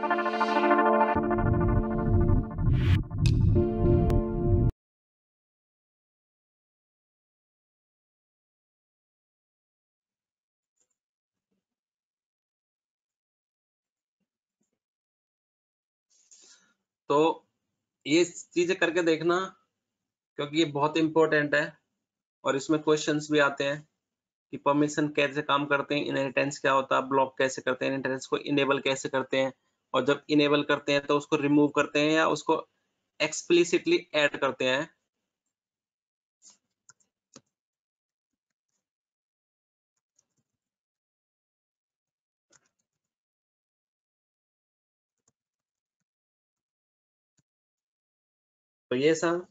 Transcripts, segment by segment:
तो ये चीजें करके देखना, क्योंकि ये बहुत इंपॉर्टेंट है और इसमें क्वेश्चंस भी आते हैं कि परमिशन कैसे काम करते हैं, इनहेरिटेंस क्या होता है, ब्लॉक कैसे करते हैं, इनहेरिटेंस को इनेबल कैसे करते हैं, और जब इनेबल करते हैं तो उसको रिमूव करते हैं या उसको एक्सप्लिसिटली ऐड करते हैं। तो ये सब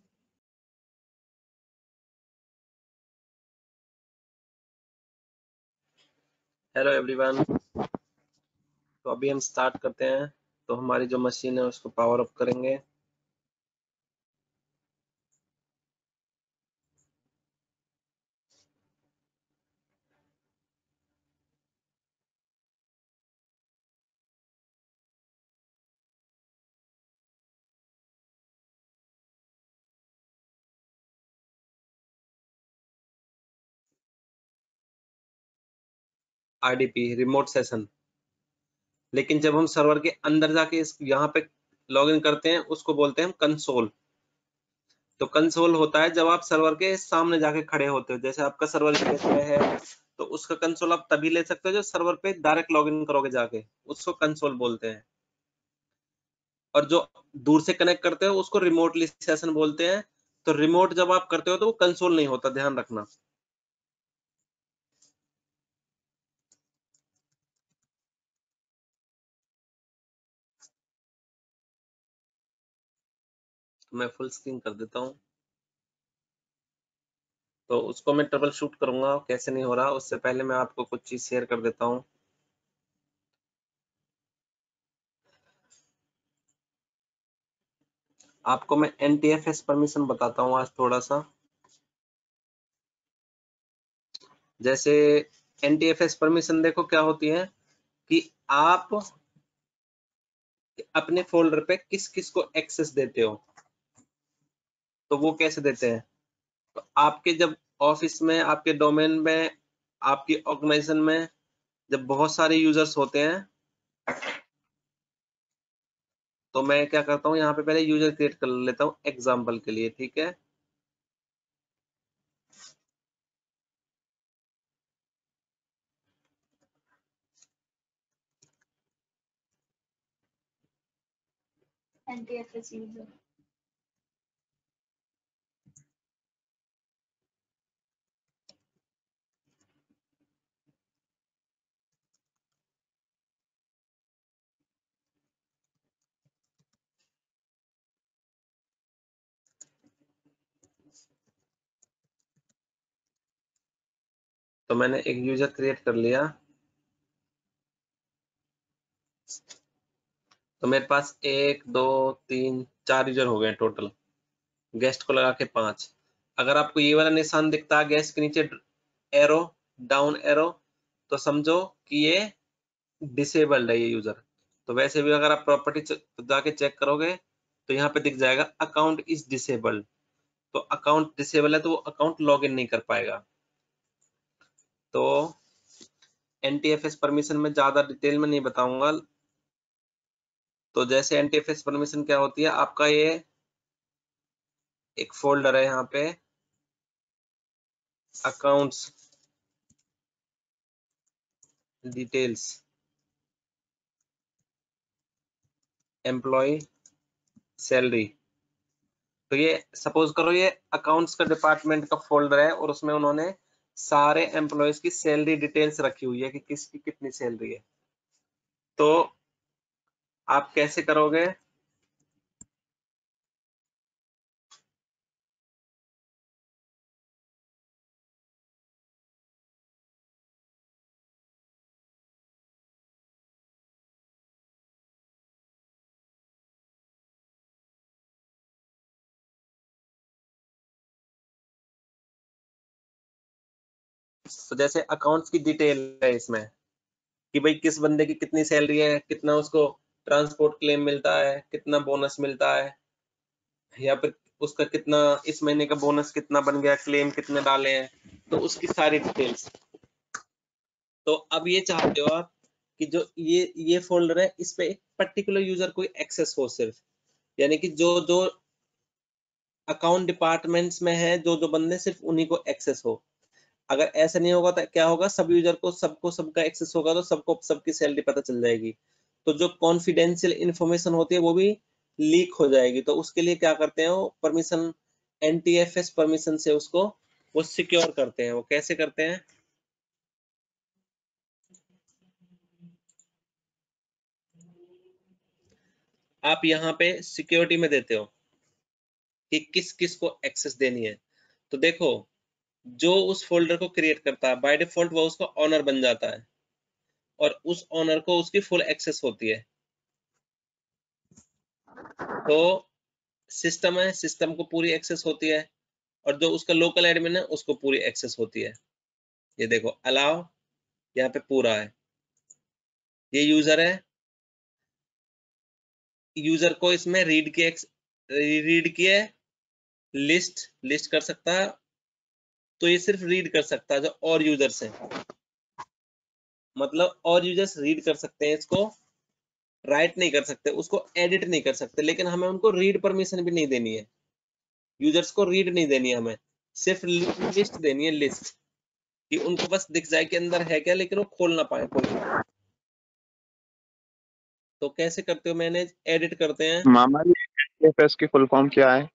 हेलो एवरीवन, तो अभी हम स्टार्ट करते हैं। तो हमारी जो मशीन है उसको पावर अप करेंगे। आरडीपी रिमोट सेशन, लेकिन जब हम सर्वर के अंदर जाके इस यहाँ पे लॉगिन करते हैं उसको बोलते हैं हम कंसोल। तो कंसोल होता है जब आप सर्वर के सामने जाके खड़े होते हो, जैसे आपका सर्वर यूएस में है तो उसका कंसोल आप तभी ले सकते हो जो सर्वर पे डायरेक्ट लॉगिन करोगे जाके, उसको कंसोल बोलते हैं। और जो दूर से कनेक्ट करते हो उसको रिमोटली सेशन बोलते हैं। तो रिमोट जब आप करते हो तो वो कंसोल नहीं होता, ध्यान रखना। तो मैं फुल स्क्रीन कर देता हूँ, तो उसको मैं ट्रबल शूट करूंगा कैसे नहीं हो रहा। उससे पहले मैं आपको कुछ चीज शेयर कर देता हूँ। आपको मैं NTFS परमिशन बताता हूँ आज थोड़ा सा। जैसे NTFS परमिशन देखो क्या होती है कि आप अपने फोल्डर पे किस किस को एक्सेस देते हो। तो वो कैसे देते हैं, तो आपके जब ऑफिस में, आपके डोमेन में, आपकी ऑर्गेनाइजेशन में जब बहुत सारे यूजर्स होते हैं तो मैं क्या करता हूँ, यहाँ पे पहले यूजर क्रिएट कर लेता हूँ एग्जाम्पल के लिए, ठीक है। NTFS user. तो मैंने एक यूजर क्रिएट कर लिया। तो मेरे पास 1 2 3 4 यूजर हो गए टोटल, गेस्ट को लगा के 5। अगर आपको ये वाला निशान दिखता है गेस्ट के नीचे, एरो, डाउन एरो, तो समझो कि ये डिसेबल्ड है ये यूजर। तो वैसे भी अगर आप प्रॉपर्टी जाके चेक करोगे तो यहाँ पे दिख जाएगा अकाउंट इज डिसेबल्ड। तो अकाउंट डिसेबल है तो वो अकाउंट लॉग इन नहीं कर पाएगा। तो NTFS परमिशन में ज्यादा डिटेल में नहीं बताऊंगा। तो जैसे NTFS परमिशन क्या होती है, आपका ये एक फोल्डर है यहाँ पे, अकाउंट्स डिटेल्स, एम्प्लॉय सैलरी। तो ये सपोज करो ये अकाउंट्स का डिपार्टमेंट का फोल्डर है और उसमें उन्होंने सारे एम्प्लॉयज की सैलरी डिटेल्स रखी हुई है कि किसकी कितनी सैलरी है। तो आप कैसे करोगे, तो जैसे अकाउंट्स की डिटेल है इसमें कि भाई किस बंदे की कितनी सैलरी है, कितना उसको ट्रांसपोर्ट क्लेम मिलता है, कितना बोनस मिलता है, या फिर उसका कितना इस महीने का बोनस कितना बन गया, क्लेम कितने डाले हैं, तो उसकी सारी डिटेल्स। तो अब ये चाहते हो आप कि जो ये फोल्डर है इस पे एक पर्टिकुलर यूजर को एक्सेस हो सिर्फ, यानी कि जो जो अकाउंट डिपार्टमेंट्स में है, जो जो बंदे, सिर्फ उन्हीं को एक्सेस हो। अगर ऐसा नहीं होगा तो क्या होगा, सब यूजर को सबको सबका एक्सेस होगा तो सबको सबकी सैलरी पता चल जाएगी, तो जो कॉन्फिडेंशियल इंफॉर्मेशन होती है वो भी लीक हो जाएगी। तो उसके लिए क्या करते हैं, वो परमिशन, NTFS परमिशन से उसको वो सिक्योर करते हैं। वो कैसे करते हैं, आप यहाँ पे सिक्योरिटी में देते हो कि किस किस को एक्सेस देनी है। तो देखो, जो उस फोल्डर को क्रिएट करता है बाय डिफॉल्ट वो उसका ऑनर बन जाता है, और उस ऑनर को उसकी फुल एक्सेस होती है। तो सिस्टम है, सिस्टम को पूरी एक्सेस होती है, और जो उसका लोकल एडमिन है उसको पूरी एक्सेस होती है। ये देखो अलाउ, यहाँ पे पूरा है, ये यूजर है, यूजर को इसमें रीड किए लिस्ट लिस्ट कर सकता है, तो ये सिर्फ रीड कर सकता है जो और यूजर्स हैं, मतलब और यूजर्स रीड कर सकते हैं इसको, राइट नहीं कर सकते, उसको एडिट नहीं कर सकते, लेकिन हमें उनको रीड परमिशन भी नहीं देनी है, यूजर्स को रीड नहीं देनी है, हमें सिर्फ लिस्ट देनी है, लिस्ट, कि उनको बस दिख जाए कि अंदर है क्या, लेकिन वो खोल ना पाए कोई। तो कैसे करते हो मैनेज, एडिट करते हैं। मामा जी, NTFS की फुल फॉर्म क्या है?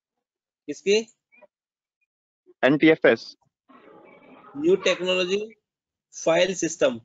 इसकी NTFS। New technology file system.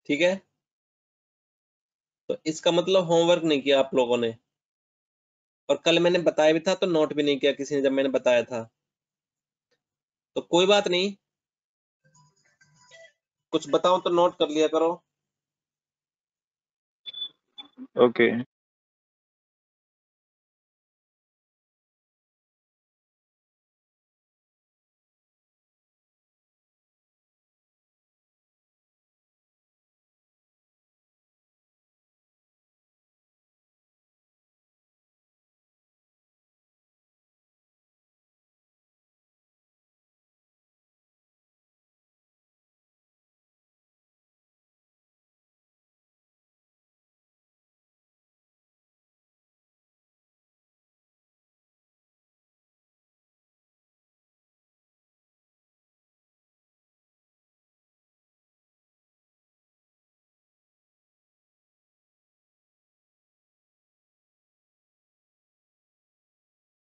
ठीक है, तो इसका मतलब होमवर्क नहीं किया आप लोगों ने, और कल मैंने बताया भी था तो नोट भी नहीं किया किसी ने जब मैंने बताया था, तो कोई बात नहीं, कुछ बताओ तो नोट कर लिया करो। ओके।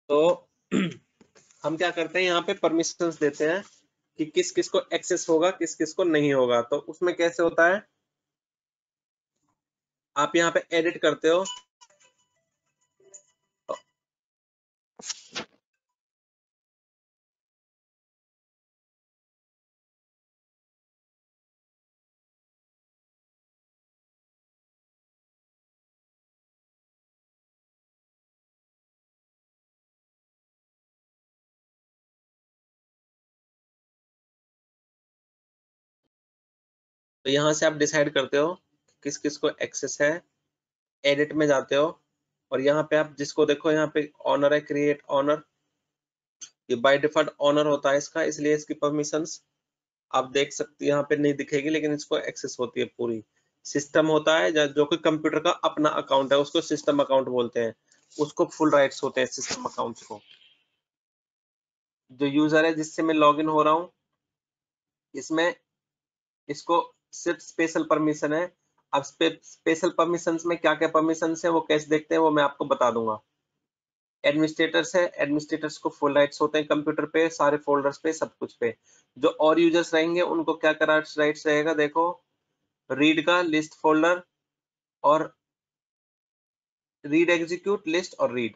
तो हम क्या करते हैं, यहाँ पे परमिशंस देते हैं कि किस किस को एक्सेस होगा, किस किस को नहीं होगा। तो उसमें कैसे होता है, आप यहाँ पे एडिट करते हो, तो यहाँ से आप डिसाइड करते हो किस किस को एक्सेस है, एडिट में जाते हो, और यहाँ पे आप जिसको देखो, यहाँ पे ऑनर है, क्रिएट ऑनर, ये बाय डिफॉल्ट ऑनर होता है इसका, इसलिए इसकी परमिशंस आप देख सकते, यहाँ पे नहीं दिखेगी, लेकिन इसको एक्सेस होती है पूरी। सिस्टम होता है जो कि कंप्यूटर का अपना अकाउंट है, उसको सिस्टम अकाउंट बोलते हैं, उसको फुल राइट्स होते हैं सिस्टम अकाउंट्स को। जो यूजर है जिससे मैं लॉगिन हो रहा हूं, इसमें इसको सिर्फ स्पेशल परमिशन है। अब स्पेशल परमिशंस में क्या क्या परमिशंस है वो कैसे देखते हैं वो मैं आपको बता दूंगा। एडमिनिस्ट्रेटर्स है, एडमिनिस्ट्रेटर्स को फुल राइट्स होते हैं कंप्यूटर पे, सारे फोल्डर्स पे, सब कुछ पे। जो और यूजर्स रहेंगे उनको क्या क्या राइट्स रहेगा, देखो रीड का लिस्ट फोल्डर, और रीड एग्जीक्यूट लिस्ट, और रीड।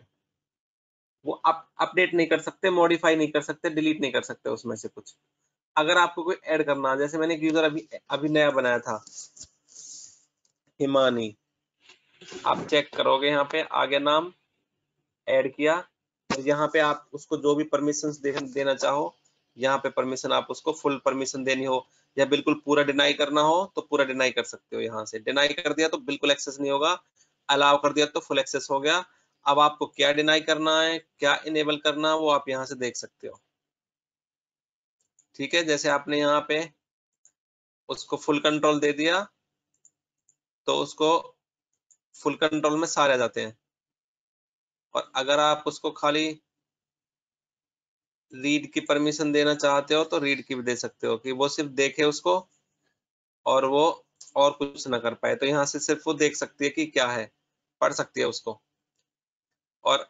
वो अपडेट नहीं कर सकते, मॉडिफाई नहीं कर सकते, डिलीट नहीं कर सकते उसमें से कुछ। अगर आपको कोई ऐड करना है, जैसे मैंने एक यूजर अभी अभी नया बनाया था, हिमानी, आप चेक करोगे यहाँ पे आगे नाम ऐड किया, और यहाँ पे आप उसको जो भी परमिशन देना चाहो, यहाँ पे परमिशन आप उसको फुल परमिशन देनी हो, या बिल्कुल पूरा डिनाई करना हो तो पूरा डिनाई कर सकते हो। यहाँ से डिनाई कर दिया तो बिल्कुल एक्सेस नहीं होगा, अलाउ कर दिया तो फुल एक्सेस हो गया। अब आपको क्या डिनाई करना है, क्या इनेबल करना है, वो आप यहाँ से देख सकते हो। ठीक है, जैसे आपने यहाँ पे उसको फुल कंट्रोल दे दिया तो उसको फुल कंट्रोल में सारे आ जाते हैं। और अगर आप उसको खाली रीड की परमिशन देना चाहते हो तो रीड की भी दे सकते हो, कि वो सिर्फ देखे उसको और वो और कुछ ना कर पाए। तो यहाँ से सिर्फ वो देख सकती है कि क्या है, पढ़ सकती है उसको। और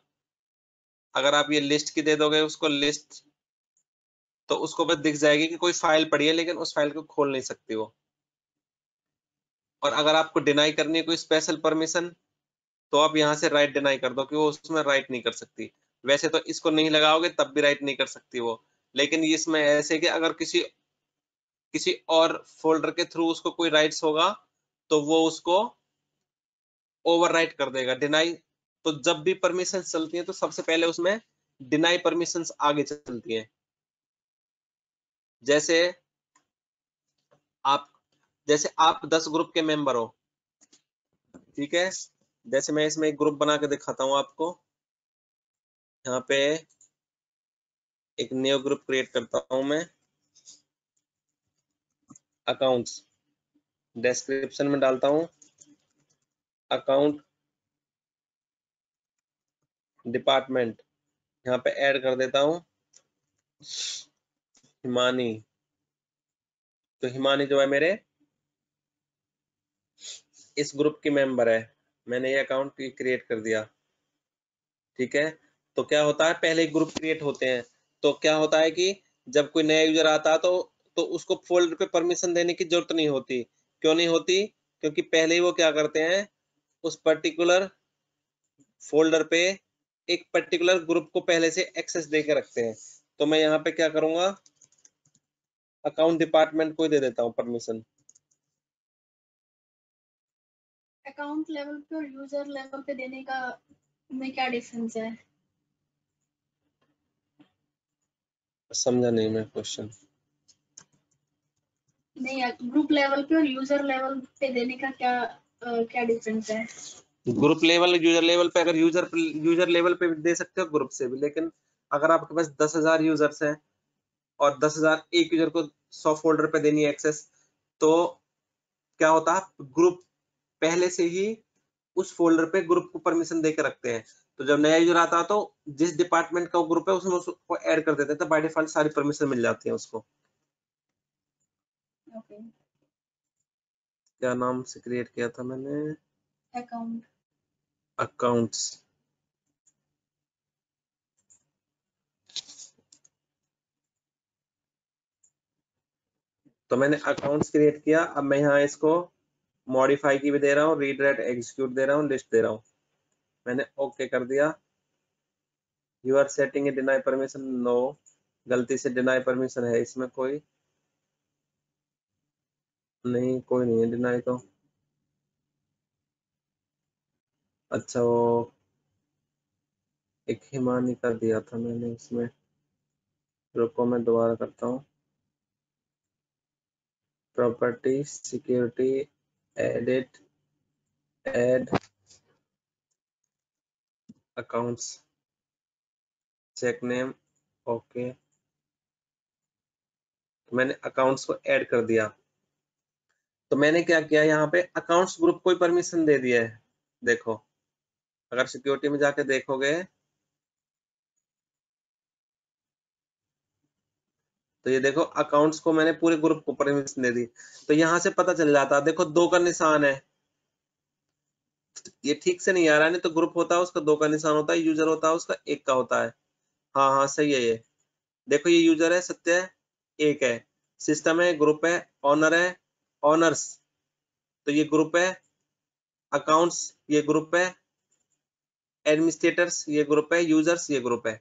अगर आप ये लिस्ट की दे दोगे उसको लिस्ट, तो उसको बस दिख जाएगी कि कोई फाइल पड़ी है, लेकिन उस फाइल को खोल नहीं सकती वो। और अगर आपको डिनाई करनी है कोई स्पेशल परमिशन, तो आप यहाँ से राइट डिनाई कर दो कि वो उसमें राइट नहीं कर सकती। वैसे तो इसको नहीं लगाओगे तब भी राइट नहीं कर सकती वो, लेकिन इसमें ऐसे कि अगर किसी किसी और फोल्डर के थ्रू उसको कोई राइट्स होगा तो वो उसको ओवरराइट कर देगा, डिनाई। तो जब भी परमिशन चलती है तो सबसे पहले उसमें डिनाई परमिशंस आगे चलती हैं। जैसे आप जैसे आप 10 ग्रुप के मेंबर हो, ठीक है। जैसे मैं इसमें एक ग्रुप बना के दिखाता हूँ आपको। यहाँ पे एक न्यू ग्रुप क्रिएट करता हूँ मैं, अकाउंट्स, डिस्क्रिप्शन में डालता हूँ अकाउंट डिपार्टमेंट, यहाँ पे ऐड कर देता हूँ हिमानी। तो हिमानी जो है मेरे इस ग्रुप की मेंबर है, मैंने ये अकाउंट क्रिएट कर दिया। ठीक है, तो क्या होता है, पहले ग्रुप क्रिएट होते हैं तो क्या होता है कि जब कोई नया यूजर आता है तो उसको फोल्डर पे परमिशन देने की जरूरत नहीं होती। क्यों नहीं होती? क्योंकि पहले ही वो क्या करते हैं, उस पर्टिकुलर फोल्डर पे एक पर्टिकुलर ग्रुप को पहले से एक्सेस दे के रखते हैं। तो मैं यहाँ पे क्या करूंगा, अकाउंट डिपार्टमेंट को ही दे देता हूँ परमिशन। अकाउंट लेवल पे और यूजर लेवल पे देने का में क्या डिफरेंस है? समझा नहीं मैं क्वेश्चन। नहीं, ग्रुप लेवल पे और यूजर लेवल पे देने का क्या डिफरेंस है? ग्रुप लेवल यूजर लेवल पे, अगर यूजर लेवल पे भी दे सकते हो, ग्रुप से भी। लेकिन अगर आपके पास 10,000 यूजर्स हैं और 10,000 एक यूजर को 100 फोल्डर पे देनी है एक्सेस, तो क्या होता है, ग्रुप पहले से ही उस फोल्डर पे ग्रुप को परमिशन देकर रखते हैं। तो जब नया यूजर आता है तो जिस डिपार्टमेंट का वो ग्रुप है उसमें उसको ऐड कर देते हैं, तो बाय डिफॉल्ट सारी परमिशन मिल जाती है उसको। ओके, क्या नाम से क्रिएट किया था मैंने, अकाउंट। अकाउंट्स। तो मैंने अकाउंट्स क्रिएट किया। अब मैं यहाँ इसको मॉडिफाई की भी दे रहा हूँ, रीड राइट एग्जीक्यूट दे रहा हूँ, लिस्ट दे रहा हूँ। मैंने ओके कर दिया। You are setting a deny permission, no, गलती से डिनाई परमिशन है इसमें, कोई नहीं, कोई नहीं है डिनाई तो। अच्छा, वो एक हिमानी का दिया था मैंने इसमें, रुको मैं दोबारा करता हूँ। Property security edit add accounts check name, okay. मैंने अकाउंट्स को ऐड कर दिया। तो मैंने क्या किया, यहाँ पे अकाउंट्स ग्रुप को परमिशन दे दिया है। देखो, अगर सिक्योरिटी में जाके देखोगे तो ये देखो अकाउंट्स को मैंने पूरे ग्रुप को परमिशन दे दी, तो यहाँ से पता चल जाता, देखो 2 का निशान है, ये ठीक से नहीं आ रहा है, नहीं तो ग्रुप होता है उसका 2 का निशान होता है, यूजर होता है उसका 1 का होता है। हाँ हाँ सही है ये, देखो ये यूजर है, सत्य है, 1 है, सिस्टम है, ग्रुप है, ऑनर है, ऑनर्स तो ये ग्रुप है, अकाउंट्स ये ग्रुप है, एडमिनिस्ट्रेटर्स ये ग्रुप है, यूजर्स ये ग्रुप है।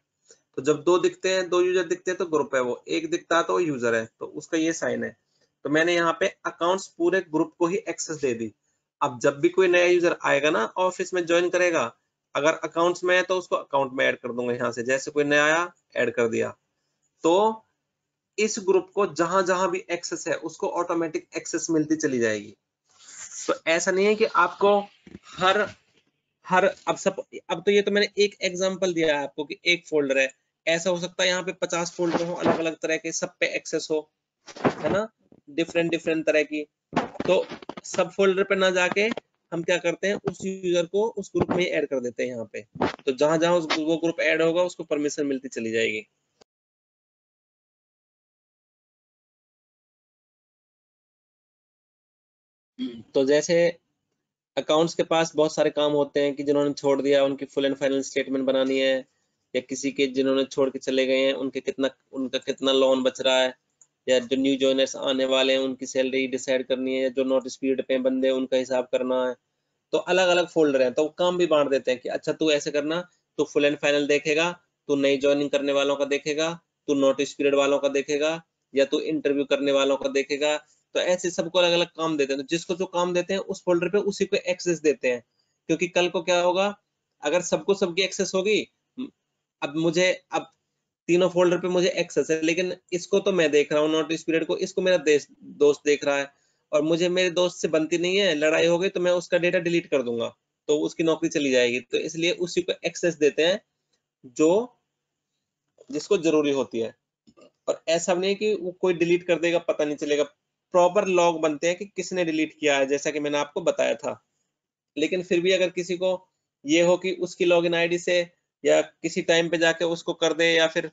तो जब 2 दिखते हैं, 2 यूजर दिखते हैं तो ग्रुप है वो, 1 दिखता है तो वो यूजर है, तो उसका ये साइन है। तो मैंने यहाँ पे अकाउंट्स पूरे ग्रुप को ही एक्सेस दे दी। अब जब भी कोई नया यूजर आएगा ना ऑफिस में ज्वाइन करेगा, अगर अकाउंट्स में है तो उसको अकाउंट में ऐड कर दूंगा, यहाँ से जैसे कोई नया आया ऐड कर दिया। तो इस ग्रुप को जहां जहां भी एक्सेस है उसको ऑटोमेटिक एक्सेस मिलती चली जाएगी। तो ऐसा नहीं है कि आपको हर हर अब तो ये तो मैंने एक एग्जांपल दिया है आपको कि एक फोल्डर है, ऐसा हो सकता है यहाँ पे 50 फोल्डर हो अलग अलग तरह के, सब पे एक्सेस हो, है ना, डिफरेंट डिफरेंट तरह की। तो सब फोल्डर पे ना जाके हम क्या करते हैं, उस यूजर को उस ग्रुप में ऐड कर देते हैं यहाँ पे, तो जहां जहां वो ग्रुप ऐड होगा उसको परमिशन मिलती चली जाएगी। तो जैसे अकाउंट्स के पास बहुत सारे काम होते हैं कि जिन्होंने छोड़ दिया उनकी फुल एंड फाइनल स्टेटमेंट बनानी है, या किसी के जिन्होंने छोड़ के चले गए हैं उनका कितना लोन बच रहा है, या जो न्यू जॉइनर्स आने वाले हैं उनकी सैलरी डिसाइड करनी है, या जो नोटिस पीरियड पे बंदे उनका हिसाब करना है। तो अलग अलग फोल्डर हैं, तो काम भी बांट देते हैं कि अच्छा तू ऐसे करना, तू फुल एंड फाइनल देखेगा, तू नई ज्वाइनिंग करने वालों का देखेगा, तू नोटिस पीरियड वालों का देखेगा, या तू इंटरव्यू करने वालों का देखेगा। तो ऐसे सबको अलग अलग काम देते हैं, तो जिसको जो काम देते हैं उस फोल्डर पे उसी को एक्सेस देते हैं, क्योंकि कल को क्या होगा, अगर सबको सबकी एक्सेस होगी, अब तीनों फोल्डर पे मुझे एक्सेस है, लेकिन इसको तो मैं देख रहा हूँ नोटिस पीरियड को, इसको मेरा दोस्त देख रहा है, और मुझे मेरे दोस्त से बनती नहीं है, लड़ाई हो गई तो मैं उसका डेटा डिलीट कर दूंगा, तो उसकी नौकरी चली जाएगी। तो इसलिए उसी को एक्सेस देते हैं जो जिसको जरूरी होती है, और ऐसा नहीं है कि वो कोई डिलीट कर देगा पता नहीं चलेगा, प्रॉपर लॉग बनते हैं कि किसने डिलीट किया है, जैसा कि मैंने आपको बताया था। लेकिन फिर भी अगर किसी को ये हो कि उसकी लॉगिन आईडी से या किसी टाइम पे जाके उसको कर दे, या फिर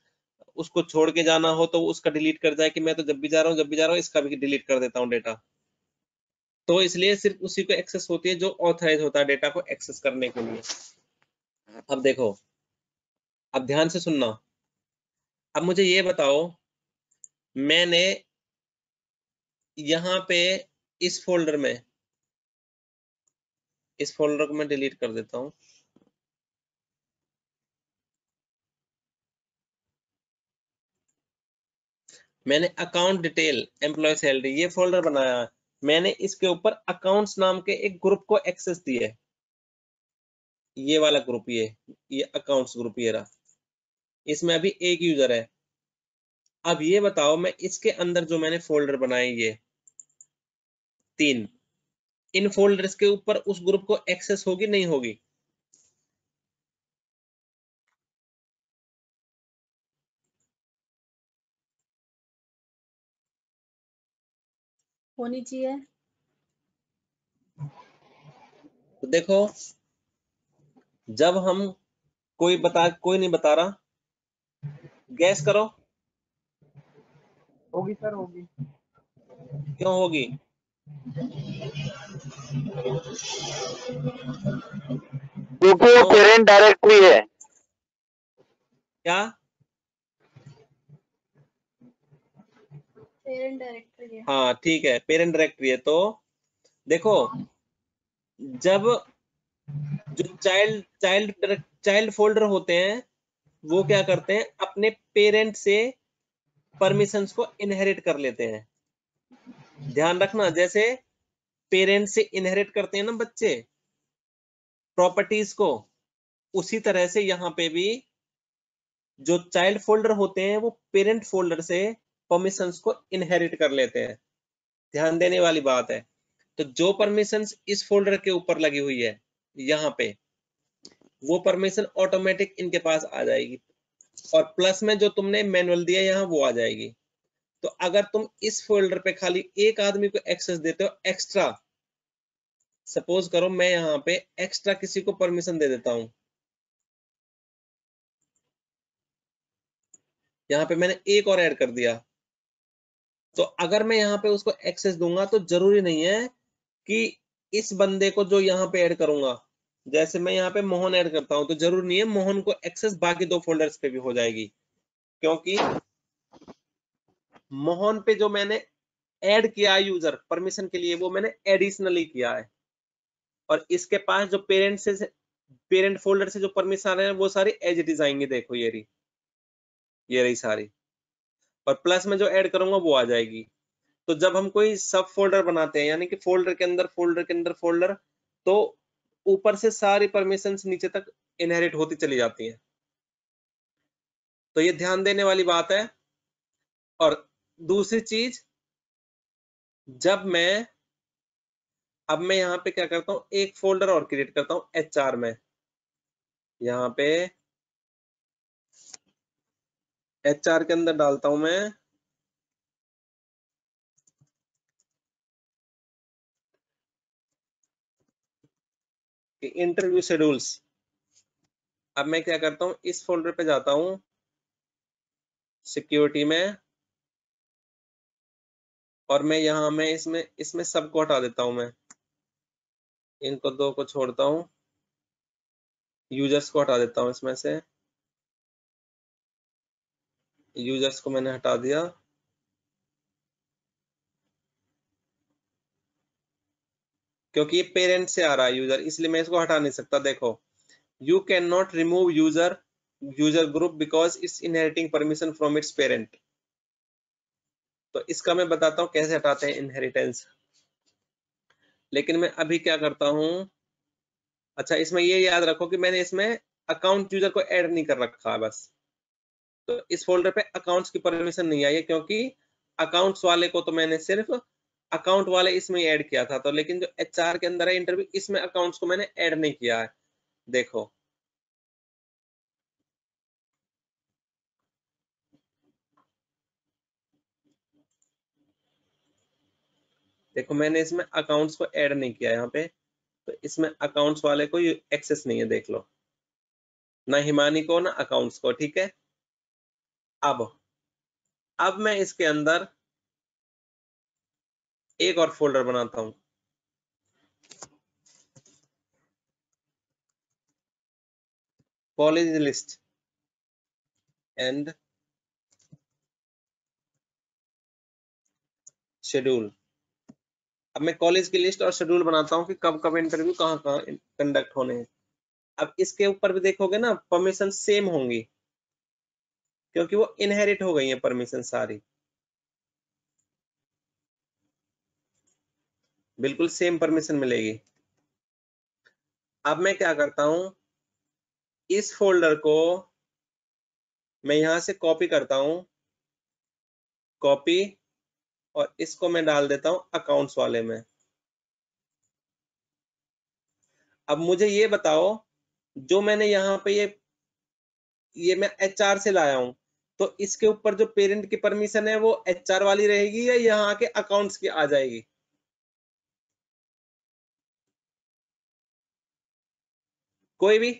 उसको छोड़ के जाना हो तो उसका डिलीट कर जाए कि मैं तो जब भी जा रहा हूँ इसका भी डिलीट कर देता हूँ डेटा। तो इसलिए सिर्फ उसी को एक्सेस होती है जो ऑथराइज होता है डेटा को एक्सेस करने के लिए। अब देखो, अब ध्यान से सुनना, अब मुझे ये बताओ, मैंने यहाँ पे इस फोल्डर में, इस फोल्डर को मैं डिलीट कर देता हूँ, मैंने अकाउंट डिटेल एम्प्लॉय सैलरी ये फोल्डर बनाया है, मैंने इसके ऊपर अकाउंट्स नाम के एक ग्रुप को एक्सेस दी है, ये वाला ग्रुप, ये अकाउंट्स ग्रुप ये रहा, इसमें अभी एक यूजर है। अब ये बताओ, मैं इसके अंदर जो मैंने फोल्डर बनाए ये 3, इन फोल्डर्स के ऊपर उस ग्रुप को एक्सेस होगी नहीं होगी? होनी चाहिए। तो देखो, जब हम कोई नहीं बता रहा, गैस करो होगी सर, होगी। क्यों होगी? क्योंकि वो क्यों? पेरेंट डायरेक्टरी है। क्या? पेरेंट डायरेक्टरी है। हाँ ठीक है, पेरेंट डायरेक्टरी है। तो देखो, जब जो चाइल्ड फोल्डर होते हैं वो क्या करते हैं, अपने पेरेंट से परमिशंस को इनहेरिट कर लेते हैं। ध्यान रखना, जैसे पेरेंट से इनहेरिट करते हैं ना बच्चे प्रॉपर्टीज को, उसी तरह से यहाँ पे भी जो चाइल्ड फोल्डर होते हैं वो पेरेंट फोल्डर से परमिशंस को इनहेरिट कर लेते हैं। ध्यान देने वाली बात है। तो जो परमिशंस इस फोल्डर के ऊपर लगी हुई है यहाँ पे, वो परमिशन ऑटोमेटिक इनके पास आ जाएगी, और प्लस में जो तुमने मैनुअल दिया यहाँ वो आ जाएगी। तो अगर तुम इस फोल्डर पे खाली एक आदमी को एक्सेस देते हो एक्स्ट्रा, सपोज करो मैं यहाँ पे एक्स्ट्रा किसी को परमिशन दे देता हूँ, यहाँ पे मैंने एक और ऐड कर दिया, तो अगर मैं यहाँ पे उसको एक्सेस दूंगा तो जरूरी नहीं है कि इस बंदे को जो यहाँ पे ऐड करूंगा, जैसे मैं यहाँ पे मोहन ऐड करता हूं, तो जरूरी नहीं है मोहन को एक्सेस बाकी 2 फोल्डर्स पे भी हो जाएगी, क्योंकि मोहन पे जो मैंने ऐड किया है यूजर परमिशन के लिए, वो मैंने एडिशनली किया है, और इसके पास जो पेरेंट फोल्डर से जो परमिशन आ रहे हैं वो सारी एज इट इज आएंगे। देखो ये रही सारी, और प्लस में जो ऐड करूंगा वो आ जाएगी। तो जब हम कोई सब फोल्डर बनाते हैं, यानी कि फोल्डर के अंदर फोल्डर के अंदर फोल्डर, तो ऊपर से सारी परमिशंस नीचे तक इनहेरिट होती चली जाती हैं। तो ये ध्यान देने वाली बात है। और दूसरी चीज, जब मैं अब मैं यहाँ पे क्या करता हूँ, एक फोल्डर और क्रिएट करता हूँ HR में। यहाँ पे HR के अंदर डालता हूं मैं कि इंटरव्यू शेड्यूल्स। अब मैं क्या करता हूँ, इस फोल्डर पे जाता हूँ सिक्योरिटी में, और मैं यहाँ मैं इसमें सबको हटा देता हूँ। मैं इनको 2 को छोड़ता हूँ, यूजर्स को हटा देता हूँ इसमें से। यूजर्स को मैंने हटा दिया, क्योंकि ये पेरेंट से आ रहा है यूजर, इसलिए मैं इसको हटा नहीं सकता। देखो, you can not remove user group because it's inheriting permission from its parent. तो इसका मैं बताता हूँ कैसे हटाते हैं इनहेरिटेंस। लेकिन मैं अभी क्या करता हूँ, अच्छा इसमें ये याद रखो कि मैंने इसमें अकाउंट यूजर को ऐड नहीं कर रखा है बस। तो इस फोल्डर पे अकाउंट्स की परमिशन नहीं आई है, क्योंकि अकाउंट्स वाले को तो मैंने सिर्फ अकाउंट वाले इसमें ऐड किया था। तो लेकिन जो HR के अंदर है इंटरव्यू, इसमें अकाउंट्स को मैंने ऐड नहीं किया है। देखो, देखो मैंने इसमें अकाउंट्स को ऐड नहीं किया यहाँ पे, तो इसमें अकाउंट्स वाले को एक्सेस नहीं है। देख लो, ना हिमानी को ना अकाउंट्स को। ठीक है, अब मैं इसके अंदर एक और फोल्डर बनाता हूं, कॉलेज लिस्ट एंड शेड्यूल। अब मैं कॉलेज की लिस्ट और शेड्यूल बनाता हूँ कि कब कब इंटरव्यू कहाँ कहाँ कंडक्ट होने हैं। अब इसके ऊपर भी देखोगे ना, परमिशन सेम होंगी, क्योंकि वो इनहेरिट हो गई है परमिशन सारी, बिल्कुल सेम परमिशन मिलेगी। अब मैं क्या करता हूं, इस फोल्डर को मैं यहां से कॉपी करता हूं, कॉपी, और इसको मैं डाल देता हूं अकाउंट्स वाले में। अब मुझे ये बताओ, जो मैंने यहाँ पे ये मैं HR से लाया हूं, तो इसके ऊपर जो पेरेंट की परमिशन है वो HR वाली रहेगी या यहाँ आके अकाउंट्स की आ जाएगी? कोई भी?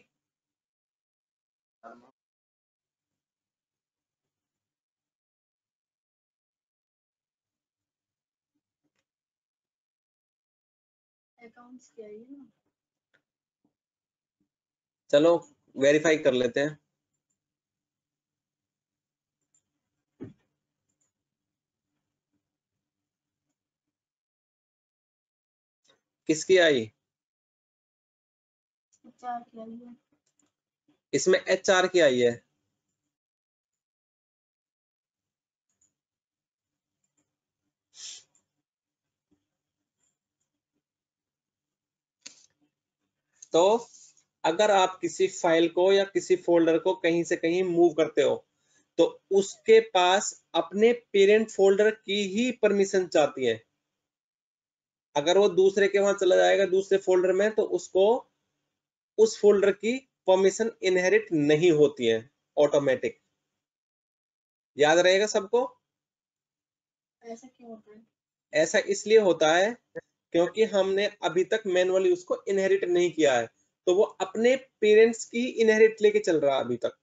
अकाउंट्स क्या है ना? चलो वेरीफाई कर लेते हैं। किसकी आई? HR क्या है? इसमें HR की आई है। तो अगर आप किसी फाइल को या किसी फोल्डर को कहीं से कहीं मूव करते हो, तो उसके पास अपने पेरेंट फोल्डर की ही परमिशन चाहती है। अगर वो दूसरे के वहां चला जाएगा दूसरे फोल्डर में, तो उसको उस फोल्डर की परमिशन इनहेरिट नहीं होती है ऑटोमेटिक। याद रहेगा सबको? ऐसा क्यों होता है? ऐसा इसलिए होता है क्योंकि हमने अभी तक मैनुअली उसको इनहेरिट नहीं किया है, तो वो अपने पेरेंट्स की इनहेरिट लेके चल रहा है अभी तक,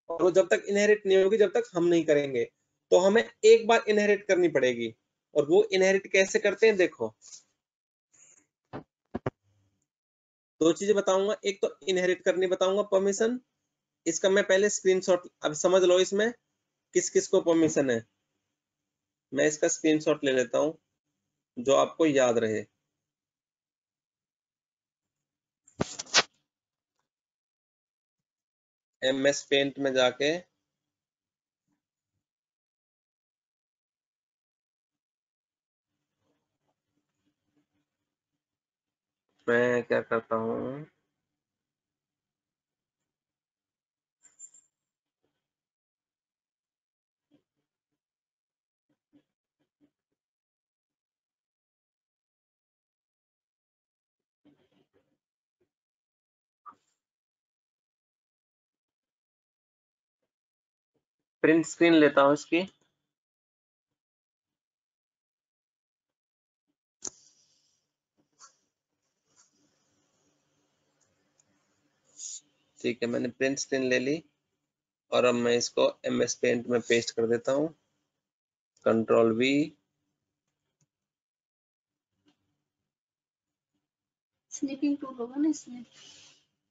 और वो जब तक इनहेरिट नहीं होगी जब तक हम नहीं करेंगे। तो हमें एक बार इनहेरिट करनी पड़ेगी, और वो इनहेरिट कैसे करते हैं देखो, दो चीजें बताऊंगा, एक तो इनहेरिट करनी बताऊंगा परमिशन, इसका मैं पहले स्क्रीनशॉट, अब समझ लो इसमें किस किस को परमिशन है। मैं इसका स्क्रीनशॉट ले लेता हूं जो आपको याद रहे। MS पेंट में जाके मैं क्या करता हूँ, प्रिंट स्क्रीन लेता हूँ इसकी। ठीक है, मैंने प्रिंट स्क्रीन ले ली, और अब मैं इसको MS पेंट में पेस्ट कर देता हूँ, Ctrl+V। स्निपिंग टूल होगा ना इसमें।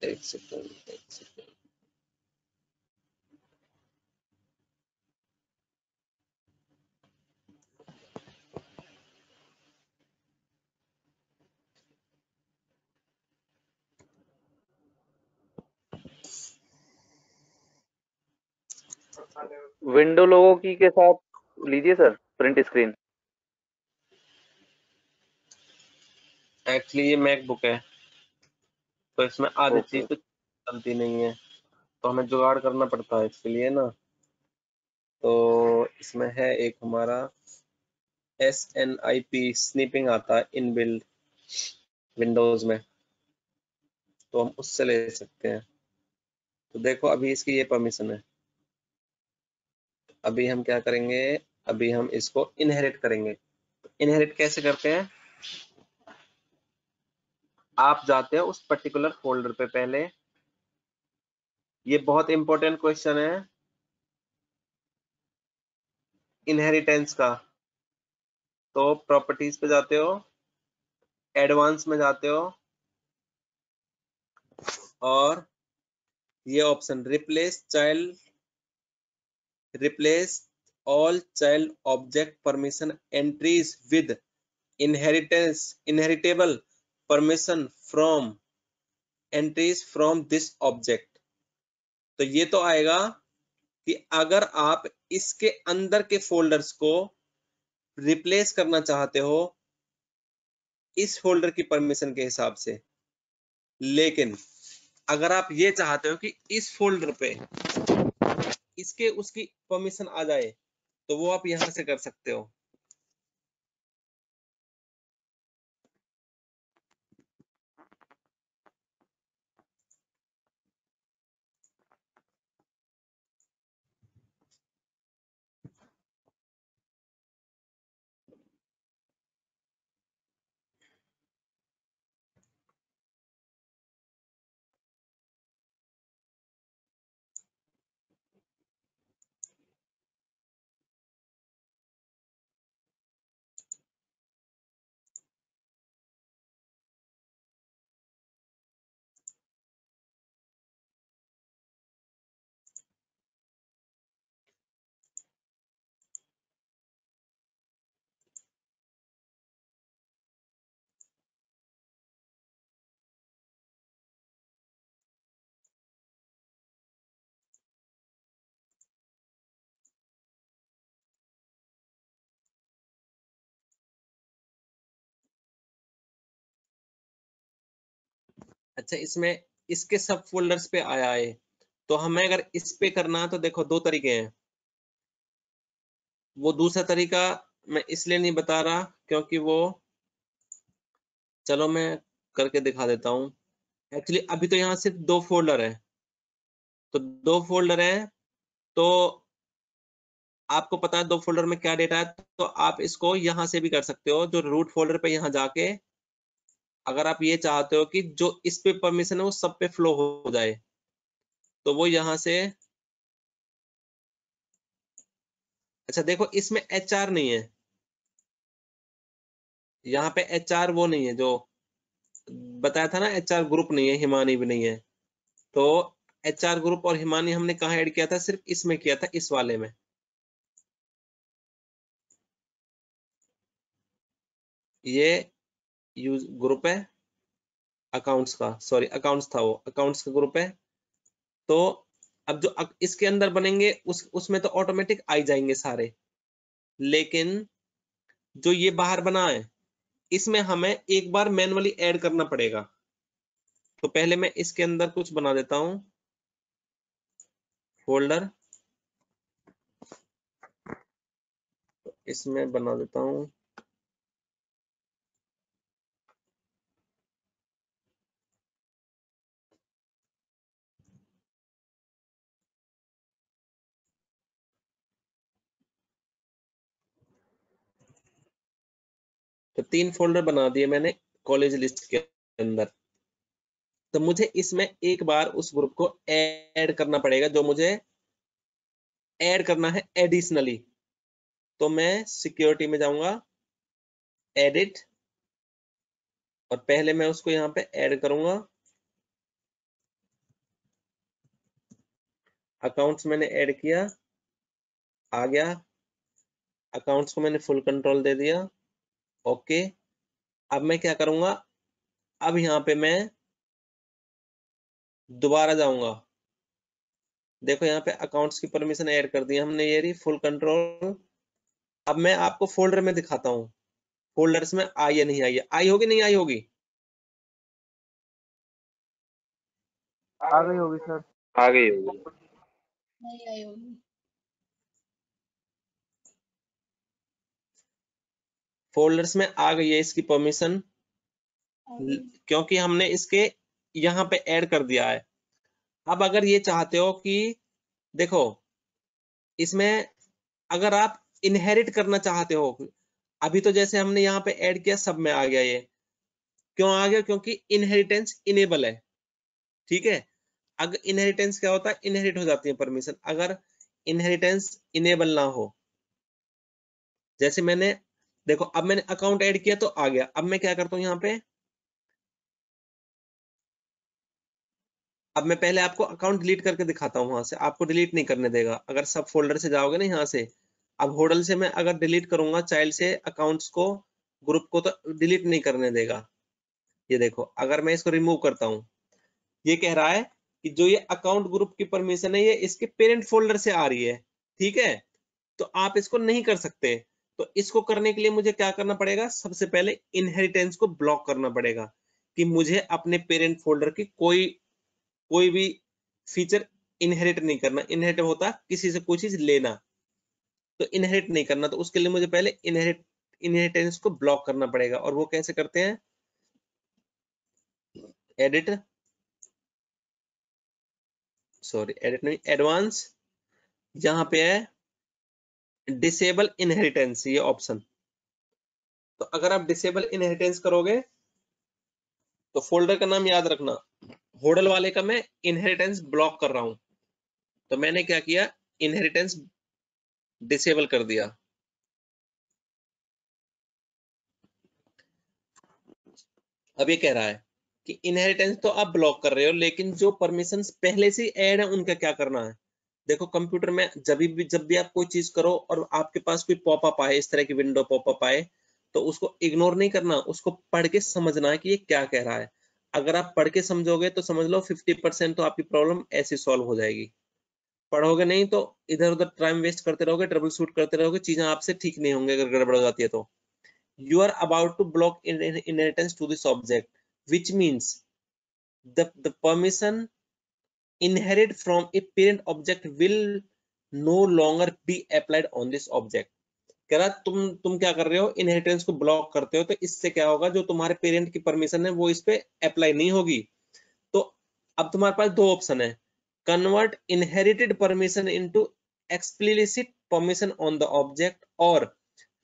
एक सेकंड। विंडो लोगो की के साथ लीजिए सर प्रिंट स्क्रीन। एक्चुअली ये मैकबुक है, तो इसमें आधी ओके। चीज तो चलती नहीं है, तो हमें जुगाड़ करना पड़ता है इसके लिए ना। तो इसमें है एक हमारा SNIP स्नीपिंग आता है इनबिल्ड विंडोज में, तो हम उससे ले सकते हैं। तो देखो अभी इसकी ये परमिशन है। अभी हम क्या करेंगे, अभी हम इसको इनहेरिट करेंगे। इनहेरिट कैसे करते हैं, आप जाते हो उस पर्टिकुलर फोल्डर पे पहले, ये बहुत इंपॉर्टेंट क्वेश्चन है इनहेरिटेंस का। तो प्रॉपर्टीज पे जाते हो, एडवांस में जाते हो, और ये option replace all child object permission entries with inheritable permission from entries from this object. तो ये तो आएगा कि अगर आप इसके अंदर के फोल्डर्स को रिप्लेस करना चाहते हो इस फोल्डर की परमिशन के हिसाब से, लेकिन अगर आप ये चाहते हो कि इस फोल्डर पे इसके उसकी परमिशन आ जाए, तो वो आप यहां से कर सकते हो। अच्छा, इसमें इसके सब फोल्डर्स पे आया है, तो हमें अगर इस पे करना है तो देखो दो तरीके हैं। वो दूसरा तरीका मैं इसलिए नहीं बता रहा क्योंकि वो, चलो मैं करके दिखा देता हूँ। एक्चुअली अभी तो यहाँ सिर्फ दो फोल्डर है, तो दो फोल्डर है, तो आपको पता है दो फोल्डर में क्या डेटा है, तो आप इसको यहाँ से भी कर सकते हो, जो रूट फोल्डर पे यहाँ जाके अगर आप ये चाहते हो कि जो इस पे परमिशन है वो सब पे फ्लो हो जाए, तो वो यहाँ से अच्छा देखो इसमें HR नहीं है, यहाँ पे HR वो नहीं है जो बताया था ना, HR ग्रुप नहीं है, हिमानी भी नहीं है। तो HR ग्रुप और हिमानी हमने कहाँ ऐड किया था? सिर्फ इसमें किया था, इस वाले में। ये यूज ग्रुप है अकाउंट्स का, सॉरी अकाउंट्स था वो, अकाउंट्स का ग्रुप है। तो अब जो इसके अंदर बनेंगे उसमें तो ऑटोमेटिक आ जाएंगे सारे, लेकिन जो ये बाहर बना है इसमें हमें एक बार मैन्युअली ऐड करना पड़ेगा। तो पहले मैं इसके अंदर कुछ बना देता हूं, फोल्डर, इसमें बना देता हूं तो 3 फोल्डर बना दिए मैंने कॉलेज लिस्ट के अंदर। तो मुझे इसमें एक बार उस ग्रुप को ऐड करना पड़ेगा जो मुझे ऐड करना है एडिशनली। तो मैं सिक्योरिटी में जाऊंगा, एडिट, और पहले मैं उसको यहाँ पे ऐड करूंगा। अकाउंट्स मैंने ऐड किया, आ गया। अकाउंट्स को मैंने फुल कंट्रोल दे दिया, ओके। अब मैं क्या करूंगा, अब यहाँ पे मैं दोबारा जाऊंगा। देखो यहाँ पे अकाउंट्स की परमिशन ऐड कर दी हमने, ये रही फुल कंट्रोल। अब मैं आपको फोल्डर में दिखाता हूँ, फोल्डर्स में आई या नहीं आई है, आई होगी नहीं आई होगी? आ गई होगी सर। आ गई होगी। नहीं आई होगी। फोल्डर्स में आ गई है इसकी परमिशन, क्योंकि हमने इसके यहाँ पे ऐड कर दिया है। अब अगर ये चाहते हो कि देखो इसमें अगर आप इनहेरिट करना चाहते हो, अभी तो जैसे हमने यहाँ पे ऐड किया सब में आ गया, ये क्यों आ गया? क्योंकि इनहेरिटेंस इनेबल है, ठीक है। अगर इनहेरिटेंस क्या होता है, इनहेरिट हो जाती है परमिशन। अगर इनहेरिटेंस इनेबल ना हो, जैसे मैंने देखो अब मैंने अकाउंट ऐड किया तो आ गया। अब मैं क्या करता हूँ यहाँ पे, अब मैं पहले आपको अकाउंट डिलीट करके दिखाता हूँ, वहां से आपको डिलीट नहीं करने देगा अगर सब फोल्डर से जाओगे ना यहाँ से। अब होडल से मैं अगर डिलीट करूंगा चाइल्ड से अकाउंट्स को, ग्रुप को, तो डिलीट नहीं करने देगा। ये देखो अगर मैं इसको रिमूव करता हूँ, ये कह रहा है कि जो ये अकाउंट ग्रुप की परमिशन है ये इसके पेरेंट फोल्डर से आ रही है, ठीक है। तो आप इसको नहीं कर सकते। तो इसको करने के लिए मुझे क्या करना पड़ेगा, सबसे पहले इनहेरिटेंस को ब्लॉक करना पड़ेगा कि मुझे अपने पेरेंट फोल्डर की कोई भी फीचर इनहेरिट नहीं करना। इनहेरिट होता किसी से कोई चीज लेना, तो इनहेरिट नहीं करना। तो उसके लिए मुझे पहले इनहेरिटेंस को ब्लॉक करना पड़ेगा, और वो कैसे करते हैं, एडिट, सॉरी एडिट नहीं, एडवांस, यहाँ पे है डिसेबल इनहेरिटेंस, ये ऑप्शन। तो अगर आप डिसेबल इनहेरिटेंस करोगे तो फोल्डर का नाम याद रखना, होडल वाले का मैं इनहेरिटेंस ब्लॉक कर रहा हूं। तो मैंने क्या किया, इनहेरिटेंस डिसेबल कर दिया। अब ये कह रहा है कि इनहेरिटेंस तो आप ब्लॉक कर रहे हो, लेकिन जो परमिशंस पहले से ऐड है उनका क्या करना है। देखो कंप्यूटर में जब भी आप कोई चीज करो और आपके पास कोई पॉपअप आए, इस तरह की विंडो पॉपअप आए, तो उसको इग्नोर नहीं करना, उसको पढ़ के समझना है कि ये क्या कह रहा है। अगर आप पढ़ के समझोगे तो समझ लो 50% तो आपकी प्रॉब्लम ऐसे सॉल्व हो जाएगी। पढ़ोगे नहीं तो इधर उधर टाइम वेस्ट करते रहोगे, ट्रबल शूट करते रहोगे, चीजें आपसे ठीक नहीं होंगे अगर गड़बड़ हो जाती है तो। You are about to block inheritance to this object, which means the permission inherit from a parent object will no longer be applied on this object। कह रहा तुम क्या कर रहे हो, इनहेरिटेंस को ब्लॉक करते हो, तो इससे क्या होगा, जो तुम्हारे पेरेंट की परमिशन है वो इस पे अप्लाई नहीं होगी। तो अब तुम्हारे पास दो ऑप्शन है, convert inherited permission into explicit permission on the object, और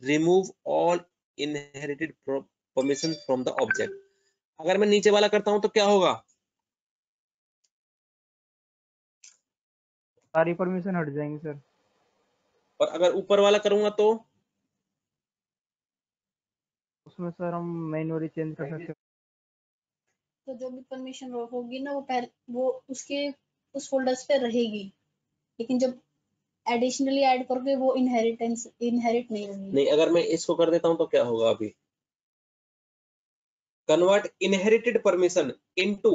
remove all inherited permission from the object. अगर मैं नीचे वाला करता हूं तो क्या होगा, सारी परमिशन हट जाएंगी सर। और अगर ऊपर वाला करूंगा तो उसमें सर हम मैन्युअली चेंज कर सकते हैं। तो जो भी परमिशन होगी ना वो उसके उस फोल्डर्स पे रहेगी, लेकिन जब एडिशनली ऐड करोगे वो इनहेरिट नहीं होगी। नहीं, अगर मैं इसको कर देता हूं तो क्या होगा? अभी convert inherited permission into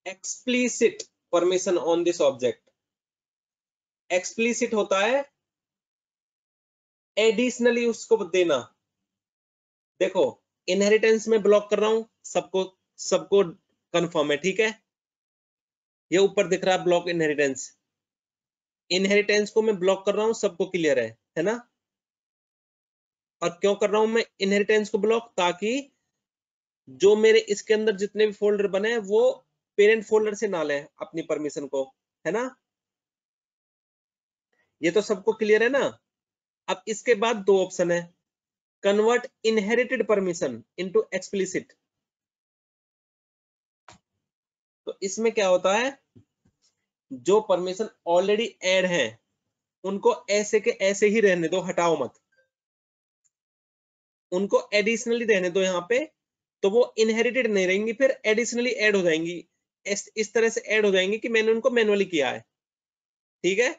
explicit permission on this object. Explicit होता है एडिशनली उसको देना। देखो, इनहेरिटेंस में ब्लॉक कर रहा हूं, सबको कंफर्म है, ठीक है। ये ऊपर दिख रहा है ब्लॉक इनहेरिटेंस। इनहेरिटेंस को मैं ब्लॉक कर रहा हूं, सबको क्लियर है ना। और क्यों कर रहा हूं मैं इनहेरिटेंस को ब्लॉक? ताकि जो मेरे इसके अंदर जितने भी फोल्डर बने हैं वो पेरेंट फोल्डर से ना लें अपनी परमिशन को, है ना। ये तो सबको क्लियर है ना। अब इसके बाद दो ऑप्शन है, convert inherited permission into explicit. तो इसमें क्या होता है, जो परमिशन ऑलरेडी ऐड है उनको ऐसे के ऐसे ही रहने दो, हटाओ मत। उनको एडिशनली रहने दो यहाँ पे, तो वो इनहेरिटेड नहीं रहेंगी, फिर एडिशनली ऐड हो जाएंगी। इस तरह से ऐड हो जाएंगी कि मैंने उनको मैनुअली किया है, ठीक है।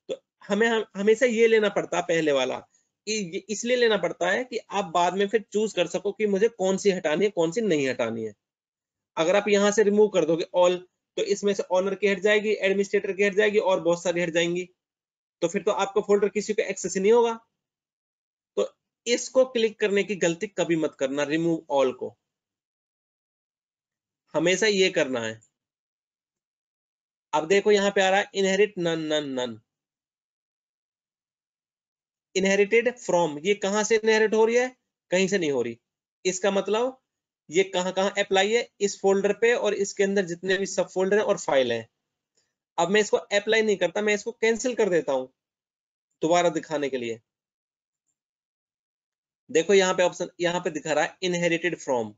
तो हमें हमेशा ये लेना पड़ता है पहले वाला, इसलिए लेना पड़ता है कि आप बाद में फिर चूज कर सको कि मुझे कौन सी हटानी है कौन सी नहीं हटानी है। अगर आप यहाँ से रिमूव कर दोगे ऑल, तो इसमें से ऑनर की हट जाएगी, एडमिनिस्ट्रेटर की हट जाएगी और बहुत सारी हट जाएंगी, तो फिर तो आपका फोल्डर किसी को एक्सेस ही नहीं होगा। तो इसको क्लिक करने की गलती कभी मत करना, रिमूव ऑल को हमेशा ये करना है। अब देखो यहाँ पे आ रहा है inherit none none none, inherited from. ये कहां से इनहेरिट हो रही है? कहीं से नहीं हो रही। इसका मतलब ये कहां कहां अप्लाई है? इस फोल्डर पे और इसके अंदर जितने भी सब फोल्डर हैं और फाइल हैं। अब मैं इसको अप्लाई नहीं करता, मैं इसको कैंसिल कर देता हूं दोबारा दिखाने के लिए। देखो यहाँ पे ऑप्शन, यहाँ पे दिखा रहा है इनहेरिटेड फ्रॉम।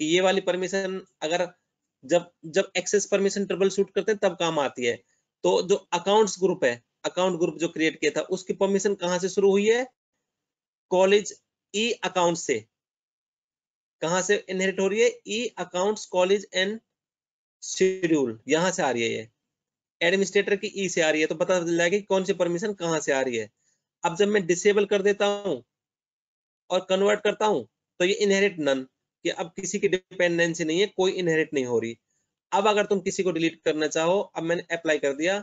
ये वाली परमिशन अगर जब जब एक्सेस परमिशन ट्रबल शूट करते हैं तब काम आती है। तो जो अकाउंट्स ग्रुप है, अकाउंट ग्रुप जो क्रिएट किया था उसकी परमिशन कहां से शुरू हुई है? कॉलेज ई अकाउंट से। कहां से इनहेरिट हो रही है? ई अकाउंट्स कॉलेज एंड शेड्यूल, यहां से आ रही है। ये एडमिनिस्ट्रेटर की ई से आ रही है, तो पता चल जाएगा कि कौन सी परमिशन कहां से आ रही है। अब जब मैं डिसेबल कर देता हूं और कन्वर्ट करता हूं तो ये इनहेरिट नन, कि अब किसी की डिपेंडेंसी नहीं है, कोई इनहेरिट नहीं हो रही। अब अगर तुम किसी को डिलीट करना चाहो, अब मैंने अप्लाई कर दिया,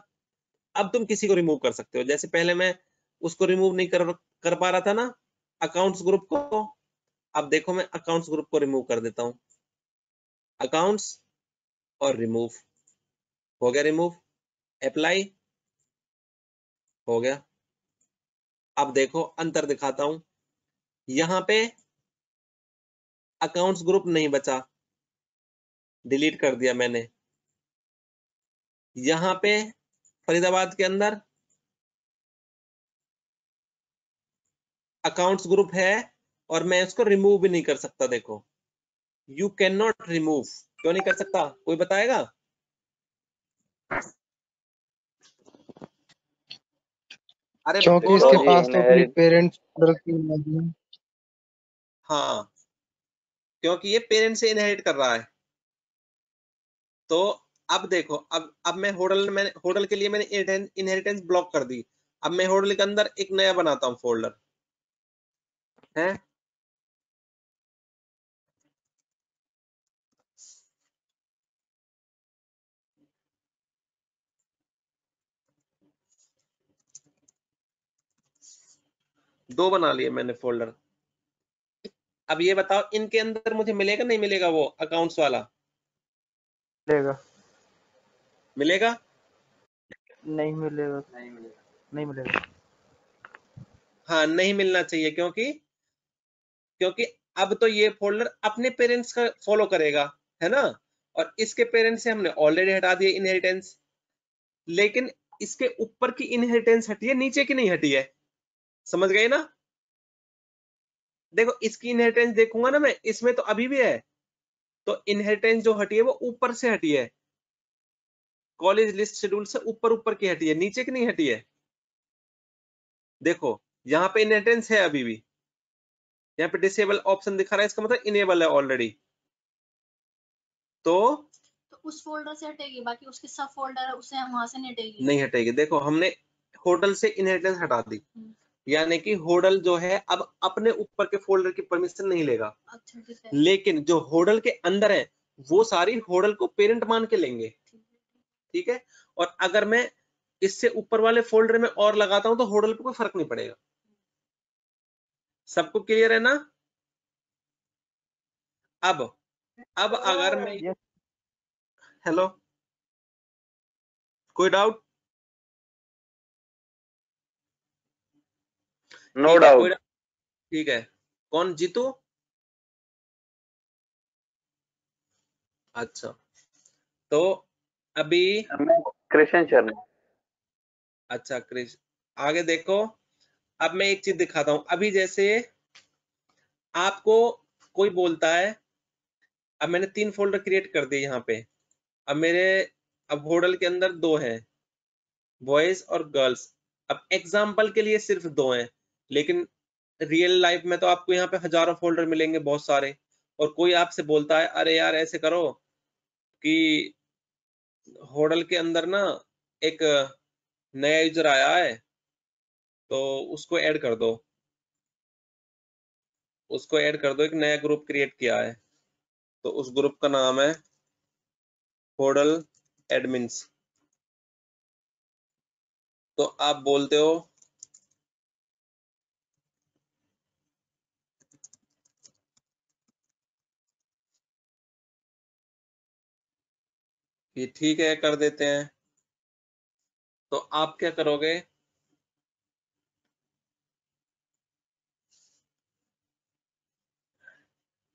अब तुम किसी को रिमूव कर सकते हो। जैसे पहले मैं उसको रिमूव नहीं कर पा रहा था ना, अकाउंट्स ग्रुप को। अब देखो मैं अकाउंट्स ग्रुप को रिमूव कर देता हूं, अकाउंट्स और रिमूव, हो गया रिमूव। अप्लाई, हो गया। अब देखो अंतर दिखाता हूं, यहां पे अकाउंट्स ग्रुप नहीं बचा, डिलीट कर दिया मैंने। यहां पे फरीदाबाद के अंदर अकाउंट्स ग्रुप है और मैं उसको रिमूव भी नहीं कर सकता। देखो, यू कैन नॉट रिमूव, क्यों नहीं कर सकता? कोई बताएगा? अरे क्योंकि बोलो। इसके जी पास तो अपनी इनहेरिट पेरेंट्स की हाँ, क्योंकि ये पेरेंट से इनहेरिट कर रहा है। तो अब देखो, अब मैं होडल के लिए मैंने इनहेरिटेंस ब्लॉक कर दी। अब मैं होडल के अंदर एक नया बनाता हूँ फोल्डर, है। दो बना लिए मैंने फोल्डर। अब ये बताओ इनके अंदर मुझे मिलेगा नहीं मिलेगा वो अकाउंट्स वाला? मिलेगा। मिलेगा? नहीं मिलेगा, नहीं मिलेगा। हाँ, नहीं मिलना चाहिए, क्योंकि अब तो ये फोल्डर अपने पेरेंट्स का फॉलो करेगा, है ना। और इसके पेरेंट्स से हमने ऑलरेडी हटा दिया इनहेरिटेंस, लेकिन इसके ऊपर की इनहेरिटेंस हटी है, नीचे की नहीं हटी है। समझ गए ना? देखो इसकी इनहेरिटेंस देखूंगा ना मैं, इसमें तो अभी भी है। तो इनहेरिटेंस जो हटी है वो ऊपर से हटी है, कॉलेज लिस्ट शेड्यूल से ऊपर ऊपर की हटी है, नीचे की नहीं हटी है। देखो यहाँ पे इनहेरिटेंस है अभी भी, यहाँ पे डिसेबल ऑप्शन दिखा रहा है, इसका मतलब इनेबल है ऑलरेडी। तो उस फोल्डर से हटेगी, बाकी उसके सब फोल्डर है उससे वहां से नहीं हटेगी। नहीं हटेगी। देखो हमने होडल से इनहेरिटेंस हटा दी, यानी कि होडल जो है अब अपने ऊपर के फोल्डर की परमिशन नहीं लेगा। अच्छा ठीक है। लेकिन जो होडल के अंदर है वो सारी होडल को पेरेंट मान के लेंगे, ठीक है। और अगर मैं इससे ऊपर वाले फोल्डर में और लगाता हूं तो होडल पे कोई फर्क नहीं पड़ेगा। सबको क्लियर है ना? अब अगर मैं, Yes. हेलो, कोई डाउट? नो ठीक है, कोई डाउट। ठीक है। कौन? जीतू? अच्छा, तो अभी, मैं कृष्ण शर्मा। अच्छा क्रिश, आगे देखो। अब मैं एक चीज दिखाता हूं। अभी जैसे आपको कोई बोलता है, अब मैंने 3 फोल्डर क्रिएट कर दिए यहाँ पे। अब मेरे, अब होडल के अंदर 2 हैं, बॉयज और गर्ल्स। अब एग्जाम्पल के लिए सिर्फ 2 हैं, लेकिन रियल लाइफ में तो आपको यहाँ पे हजारों फोल्डर मिलेंगे, बहुत सारे। और कोई आपसे बोलता है अरे यार ऐसे करो कि होडल के अंदर ना एक नया यूजर आया है तो उसको ऐड कर दो, उसको ऐड कर दो, एक नया ग्रुप क्रिएट किया है तो उस ग्रुप का नाम है होडल एडमिन्स। तो आप बोलते हो कि ठीक है कर देते हैं, तो आप क्या करोगे?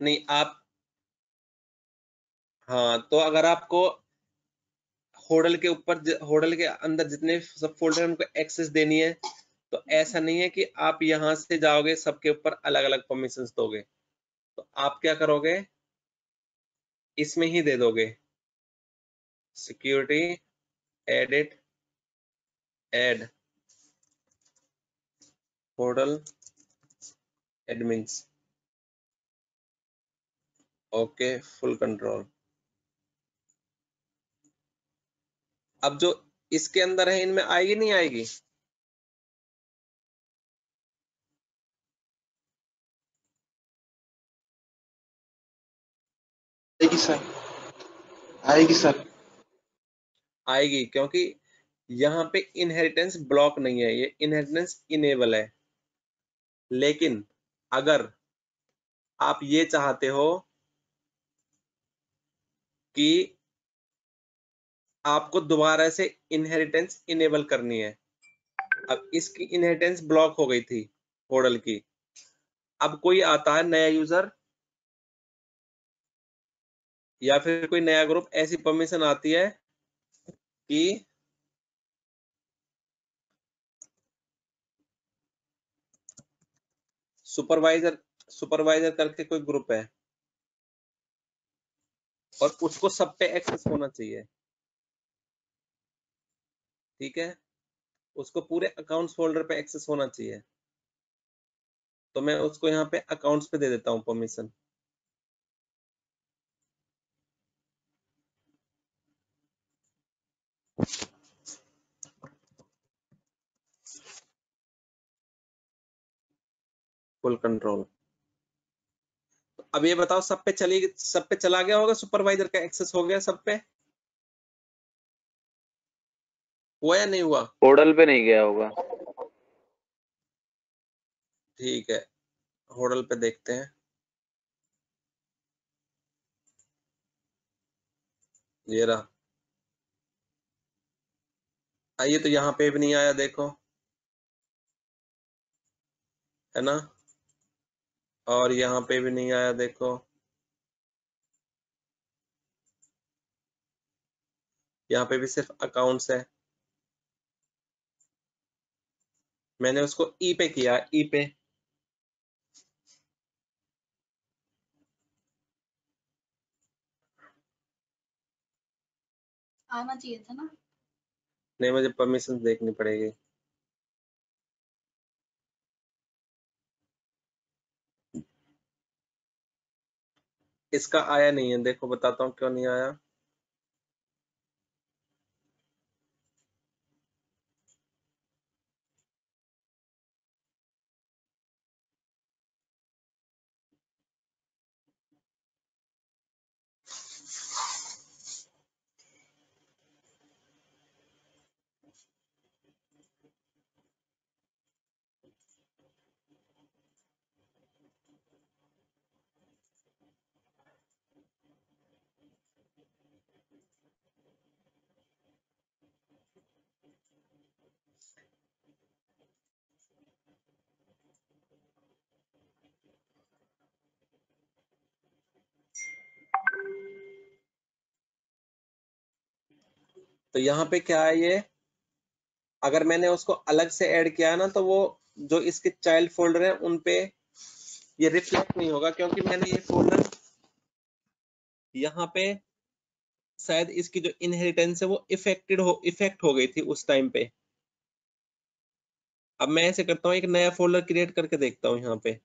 नहीं आप, हाँ, तो अगर आपको होडल के ऊपर, होडल के अंदर जितने सब फोल्डर उनको एक्सेस देनी है, तो ऐसा नहीं है कि आप यहां से जाओगे सबके ऊपर अलग अलग परमिशंस दोगे। तो आप क्या करोगे, इसमें ही दे दोगे, security, edit, add Hodal admins, okay, full control. अब जो इसके अंदर है इनमें आएगी नहीं आएगी? आएगी सर, आएगी सर। आएगी, क्योंकि यहाँ पे इनहेरिटेंस ब्लॉक नहीं है, ये इनहेरिटेंस इनेबल है। लेकिन अगर आप ये चाहते हो कि आपको दोबारा से इनहेरिटेंस इनेबल करनी है, अब इसकी इनहेरिटेंस ब्लॉक हो गई थी होडल की, अब कोई आता है नया यूजर या फिर कोई नया ग्रुप, ऐसी परमिशन आती है कि सुपरवाइजर, सुपरवाइजर करके कोई ग्रुप है और उसको सब पे एक्सेस होना चाहिए, ठीक है, उसको पूरे अकाउंट्स फोल्डर पे एक्सेस होना चाहिए। तो मैं उसको यहाँ पे अकाउंट्स पे दे देता हूँ परमिशन। Full control. अब ये बताओ सब पे चली, सब पे चला गया होगा, सुपरवाइजर का एक्सेस हो गया सब पे, हुआ या नहीं हुआ? होडल पे नहीं गया होगा। ठीक है, होडल पे देखते हैं। ये रहा, आइए, तो यहाँ पे भी नहीं आया, देखो, है ना, और यहाँ पे भी नहीं आया, देखो, यहाँ पे भी सिर्फ अकाउंट्स है। मैंने उसको ई पे किया, ई पे, आना चाहिए था ना। नहीं, मुझे परमिशन देखनी पड़ेगी। इसका आया नहीं है, देखो बताता हूँ क्यों नहीं आया। तो यहाँ पे क्या है, ये अगर मैंने उसको अलग से ऐड किया ना तो वो जो इसके चाइल्ड फोल्डर है उन पे ये रिफ्लेक्ट नहीं होगा, क्योंकि मैंने ये फोल्डर यहाँ पे शायद इसकी जो इनहेरिटेंस है वो इफेक्ट हो गई थी उस टाइम पे। अब मैं ऐसे करता हूँ, एक नया फोल्डर क्रिएट करके देखता हूँ यहाँ पे।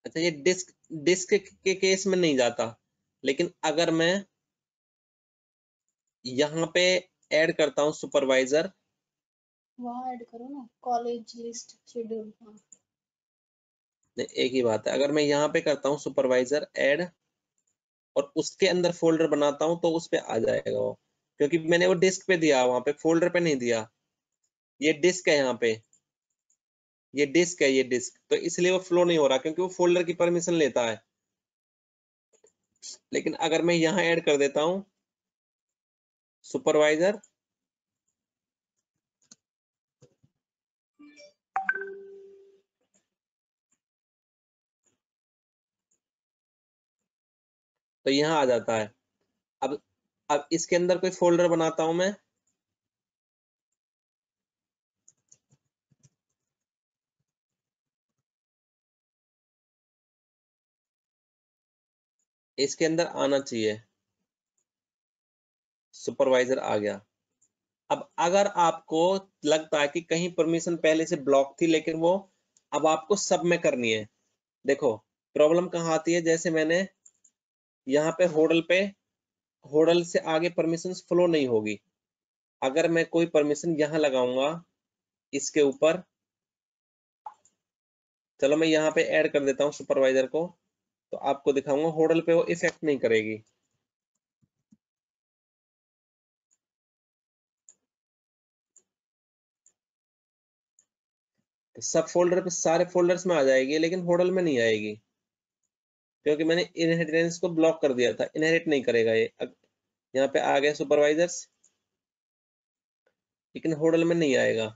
अच्छा, ये डिस्क डिस्क के केस में नहीं जाता, लेकिन अगर मैं यहाँ पे ऐड करता हूँ सुपरवाइजर, वहाँ ऐड करो ना, कॉलेज लिस्ट शेड्यूल। हाँ एक ही बात है। अगर मैं यहाँ पे करता हूँ सुपरवाइजर ऐड और उसके अंदर फोल्डर बनाता हूँ तो उस पे आ जाएगा वो, क्योंकि मैंने वो डिस्क पे दिया, वहां पे फोल्डर पे नहीं दिया। ये डिस्क है, यहाँ पे ये डिस्क है, ये डिस्क, तो इसलिए वो फ्लो नहीं हो रहा क्योंकि वो फोल्डर की परमिशन लेता है। लेकिन अगर मैं यहाँ ऐड कर देता हूँ सुपरवाइजर, तो यहाँ आ जाता है। अब इसके अंदर कोई फोल्डर बनाता हूं मैं, इसके अंदर आना चाहिए, सुपरवाइजर आ गया। अब अगर आपको लगता है कि कहीं परमिशन पहले से ब्लॉक थी लेकिन वो अब आपको सब में करनी है, देखो प्रॉब्लम कहाँ आती है। जैसे मैंने यहाँ पे होडल से आगे परमिशन फ्लो नहीं होगी। अगर मैं कोई परमिशन यहाँ लगाऊंगा इसके ऊपर, चलो मैं यहाँ पे ऐड कर देता हूँ सुपरवाइजर को, तो आपको दिखाऊंगा होडल पे वो इफेक्ट नहीं करेगी। तो सब फोल्डर पे, सारे फोल्डर्स में आ जाएगी लेकिन होडल में नहीं आएगी, क्योंकि मैंने इनहेरिटेंस को ब्लॉक कर दिया था। इनहेरिट नहीं करेगा ये। यहाँ पे आ गए सुपरवाइजर्स, लेकिन होडल में नहीं आएगा।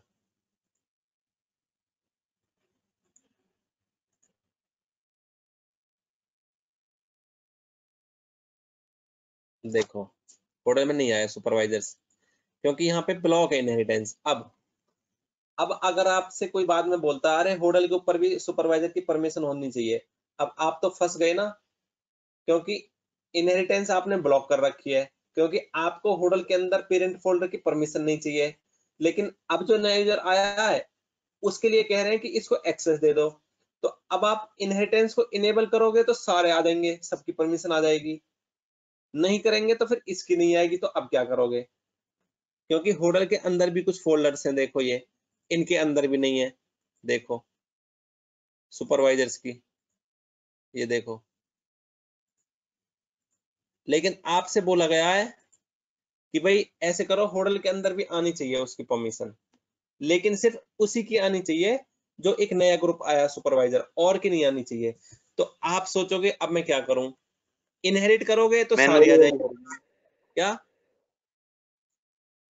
देखो होडल में नहीं आया सुपरवाइजर्स, क्योंकि यहाँ पे ब्लॉक है इनहेरिटेंस। अब अगर आपसे कोई बाद में बोलता है अरे होडल के ऊपर भी सुपरवाइजर की परमिशन होनी चाहिए, अब आप तो फंस गए ना, क्योंकि इनहेरिटेंस आपने ब्लॉक कर रखी है, क्योंकि आपको होडल के अंदर पेरेंट फोल्डर की परमिशन नहीं चाहिए। लेकिन अब जो नया यूजर आया है उसके लिए कह रहे हैं कि इसको एक्सेस दे दो, तो अब आप इनहेरिटेंस को इनेबल करोगे तो सारे आ जाएंगे, सबकी परमिशन आ जाएगी। नहीं करेंगे तो फिर इसकी नहीं आएगी, तो अब क्या करोगे? क्योंकि होडल के अंदर भी कुछ फोल्डर्स हैं, देखो ये इनके अंदर भी नहीं है, देखो सुपरवाइजर्स की, ये देखो। लेकिन आपसे बोला गया है कि भाई ऐसे करो, होडल के अंदर भी आनी चाहिए उसकी परमिशन, लेकिन सिर्फ उसी की आनी चाहिए जो एक नया ग्रुप आया सुपरवाइजर, और की नहीं आनी चाहिए। तो आप सोचोगे अब मैं क्या करूं? इनहेरिट करोगे तो सारी आ मैनुअली ऐड जाएगी। कर देंगे। क्या?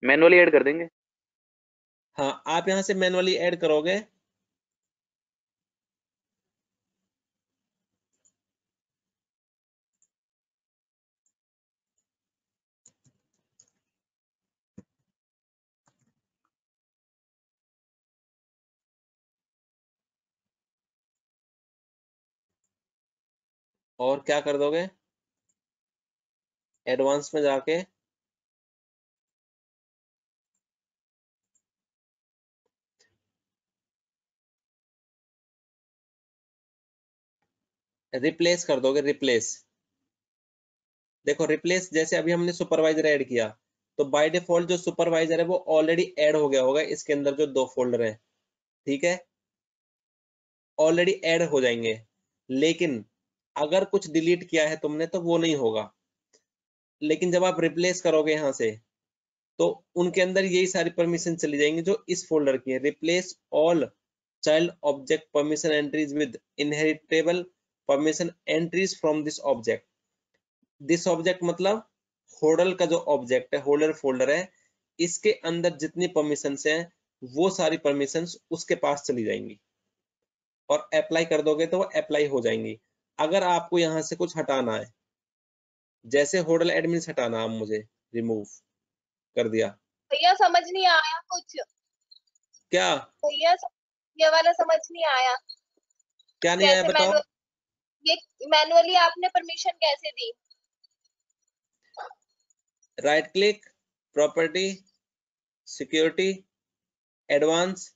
मैनुअली ऐड कर देंगे। हाँ, आप यहां से मैनुअली ऐड करोगे, और क्या कर दोगे, एडवांस में जाके रिप्लेस कर दोगे, रिप्लेस। देखो रिप्लेस, जैसे अभी हमने सुपरवाइजर ऐड किया तो बाय डिफॉल्ट जो सुपरवाइजर है वो ऑलरेडी ऐड हो गया होगा इसके अंदर जो 2 फोल्डर हैं, ठीक है, ऑलरेडी ऐड हो जाएंगे। लेकिन अगर कुछ डिलीट किया है तुमने तो वो नहीं होगा। लेकिन जब आप रिप्लेस करोगे यहाँ से तो उनके अंदर यही सारी परमिशन चली जाएंगी जो इस फोल्डर की है। Replace all child object permission entries with inheritable permission entries from this object. This object मतलब होल्डर का जो ऑब्जेक्ट है, होल्डर फोल्डर है, इसके अंदर जितनी परमिशंस हैं वो सारी परमिशंस उसके पास चली जाएंगी और अप्लाई कर दोगे तो वो अप्लाई हो जाएंगी। अगर आपको यहाँ से कुछ हटाना है, जैसे होल्डर एडमिन हटाना, आप मुझे रिमूव कर दिया, भैया समझ नहीं आया कुछ। क्या भैया ये वाला समझ नहीं आया। क्या नहीं आया कैसे बताओ। ये मैनुअली आपने परमिशन कैसे दी? Right click, property, security, advance,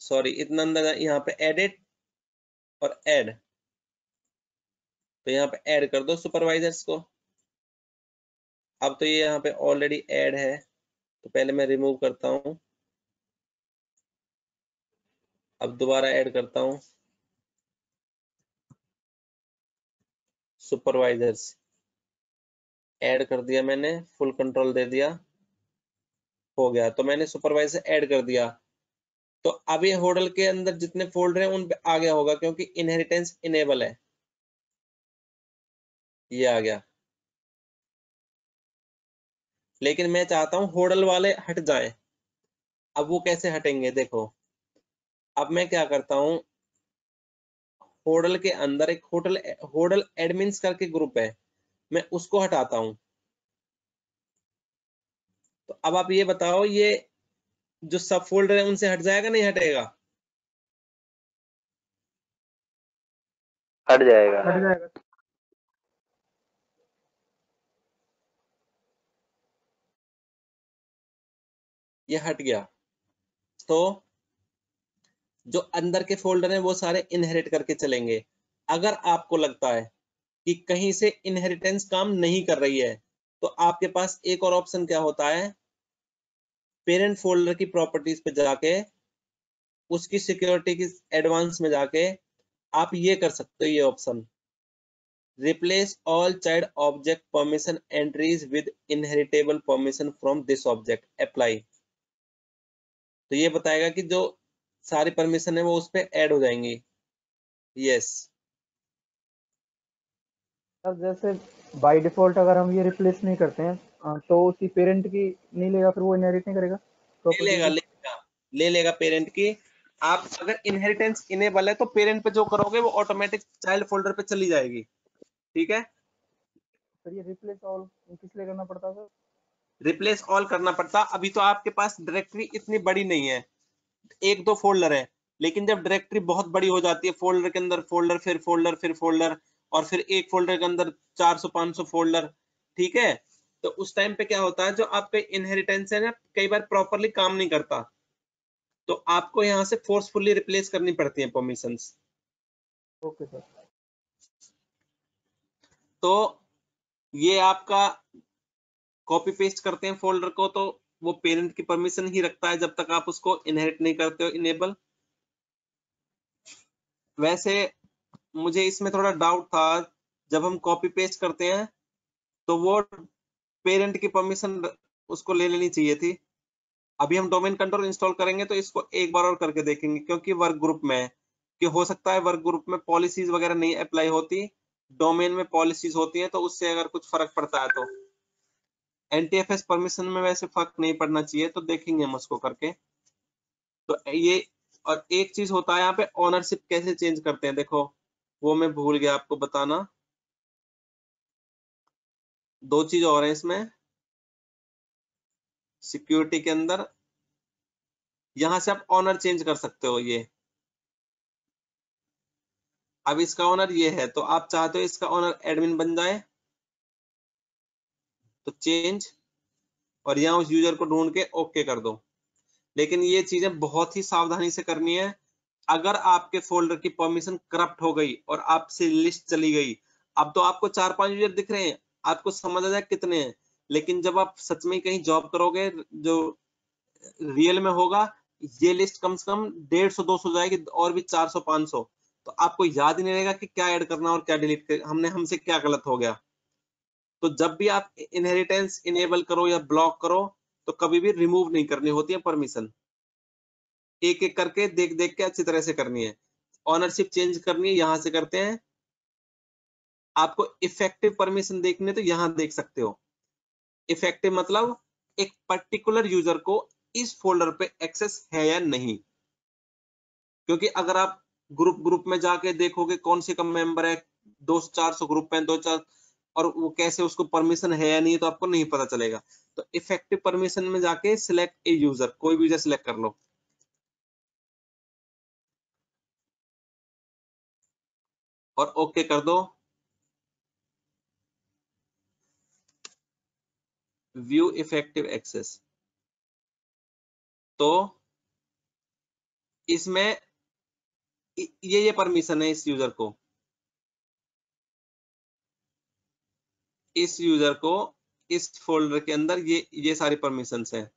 sorry इतना अंदर, यहाँ पे एडिट और ऐड, तो यहाँ पे ऐड कर दो सुपरवाइजर्स को। अब तो ये यहाँ पे ऑलरेडी ऐड है तो पहले मैं रिमूव करता हूँ, अब दोबारा ऐड करता हूँ सुपरवाइजर्स, ऐड कर दिया मैंने, फुल कंट्रोल दे दिया, हो गया। तो मैंने सुपरवाइजर ऐड कर दिया तो अब ये होल्डर के अंदर जितने फोल्डर हैं उन पे आ गया होगा क्योंकि इनहेरिटेंस इनेबल है, ये आ गया। लेकिन मैं चाहता हूँ होल्डर वाले हट जाएं। अब वो कैसे हटेंगे, देखो अब मैं क्या करता हूँ, होल्डर के अंदर एक होल्डर एडमिन्स करके ग्रुप है, मैं उसको हटाता हूँ। तो अब आप ये बताओ, ये जो सब फोल्डर है उनसे हट जाएगा नहीं हटेगा? हट जाएगा। हट जाएगा। ये हट गया। तो जो अंदर के फोल्डर हैं वो सारे इनहेरिट करके चलेंगे। अगर आपको लगता है कि कहीं से इनहेरिटेंस काम नहीं कर रही है तो आपके पास एक और ऑप्शन क्या होता है, पेरेंट फोल्डर की प्रॉपर्टीज पे जाके उसकी सिक्योरिटी की एडवांस में जाके आप ये कर सकते हो, ये option, replace all child object permission entries with inheritable permission from this object, apply. तो ये बताएगा कि जो सारी परमिशन है वो उस पर ऐड हो जाएंगी। यस सर जैसे बाय डिफॉल्ट अगर हम ये रिप्लेस नहीं करते हैं तो उसकी पेरेंट की नहीं लेगा, फिर वो इनहेरिट नहीं करेगा ले प्रॉपर्टी लेगा, को। ले लेगा पेरेंट की। आप अगर इनहेरिटेंस इनेबल है तो पेरेंट पे जो करोगे वो ऑटोमेटिक चाइल्ड फोल्डर पे चली जाएगी, ठीक है। सर ये रिप्लेस ऑल किस लिए करना पड़ता है सर? रिप्लेस ऑल करना पड़ता, अभी तो आपके पास डायरेक्टरी इतनी बड़ी नहीं है, 1-2 फोल्डर है। लेकिन जब डायरेक्टरी बहुत बड़ी हो जाती है, फोल्डर के अंदर फोल्डर फिर फोल्डर फिर फोल्डर और फिर एक फोल्डर के अंदर 400-500 फोल्डर, ठीक है, तो उस टाइम पे क्या होता है, जो आपका इनहेरिटेंस है ना कई बार प्रॉपरली काम नहीं करता, तो आपको यहाँ से फोर्सफुली रिप्लेस करनी पड़ती है परमिशंस। Okay sir. तो ये आपका कॉपी पेस्ट करते हैं फोल्डर को तो वो पेरेंट की परमिशन ही रखता है जब तक आप उसको इनहेरिट नहीं करते हो इनेबल। वैसे मुझे इसमें थोड़ा डाउट था, जब हम कॉपी पेस्ट करते हैं तो वो पेरेंट की परमिशन उसको ले लेनी चाहिए थी। अभी हम डोमेन कंट्रोल इंस्टॉल करेंगे तो इसको एक बार और करके देखेंगे क्योंकि वर्क ग्रुप में है, कि हो सकता है वर्क ग्रुप में पॉलिसीज वगैरह नहीं अप्लाई होती, डोमेन में पॉलिसीज होती हैं, तो उससे अगर कुछ फर्क पड़ता है तो एनटीएफएस परमिशन में वैसे फर्क नहीं पड़ना चाहिए, तो देखेंगे हम उसको करके। तो ये, और एक चीज होता है यहाँ पे ओनरशिप कैसे चेंज करते हैं, देखो वो मैं भूल गया आपको बताना। 2 चीज और है इसमें, सिक्योरिटी के अंदर यहां से आप ऑनर चेंज कर सकते हो, ये अब इसका ऑनर ये है, तो आप चाहते हो इसका ऑनर एडमिन बन जाए, तो चेंज, और यहाँ उस यूजर को ढूंढ के ओके कर दो। लेकिन ये चीजें बहुत ही सावधानी से करनी है। अगर आपके फोल्डर की परमिशन करप्ट हो गई और आपसे लिस्ट चली गई, अब तो आपको 4-5 यूजर दिख रहे हैं, आपको समझ आ जाए कितने हैं, लेकिन जब आप सच में कहीं जॉब करोगे, जो रियल में होगा, ये लिस्ट कम से कम 150-200 जाएगी, और भी 400-500, तो आपको याद ही नहीं रहेगा कि क्या ऐड करना और क्या डिलीट कर, हमसे क्या गलत हो गया। तो जब भी आप इनहेरिटेंस इनेबल करो या ब्लॉक करो, तो कभी भी रिमूव नहीं करनी होती है परमिशन, एक एक करके देख देख के अच्छी तरह से करनी है। ऑनरशिप चेंज करनी है, यहां से करते हैं। आपको इफेक्टिव परमिशन देखनी है तो यहां देख सकते हो। इफेक्टिव मतलब एक पर्टिकुलर यूजर को इस फोल्डर पे एक्सेस है या नहीं, क्योंकि अगर आप ग्रुप ग्रुप में जाके देखोगे कौन से कम मेंबर है, 200-400 ग्रुप में 2-4, और वो कैसे उसको परमिशन है या नहीं, तो आपको नहीं पता चलेगा। तो इफेक्टिव परमिशन में जाके सिलेक्ट ए यूजर, कोई भी यूजर सिलेक्ट कर लो, और ओके कर दो। व्यू इफेक्टिव एक्सेस, तो इसमें ये परमिशन है इस यूजर को, इस फोल्डर के अंदर ये सारी परमिशंस हैं।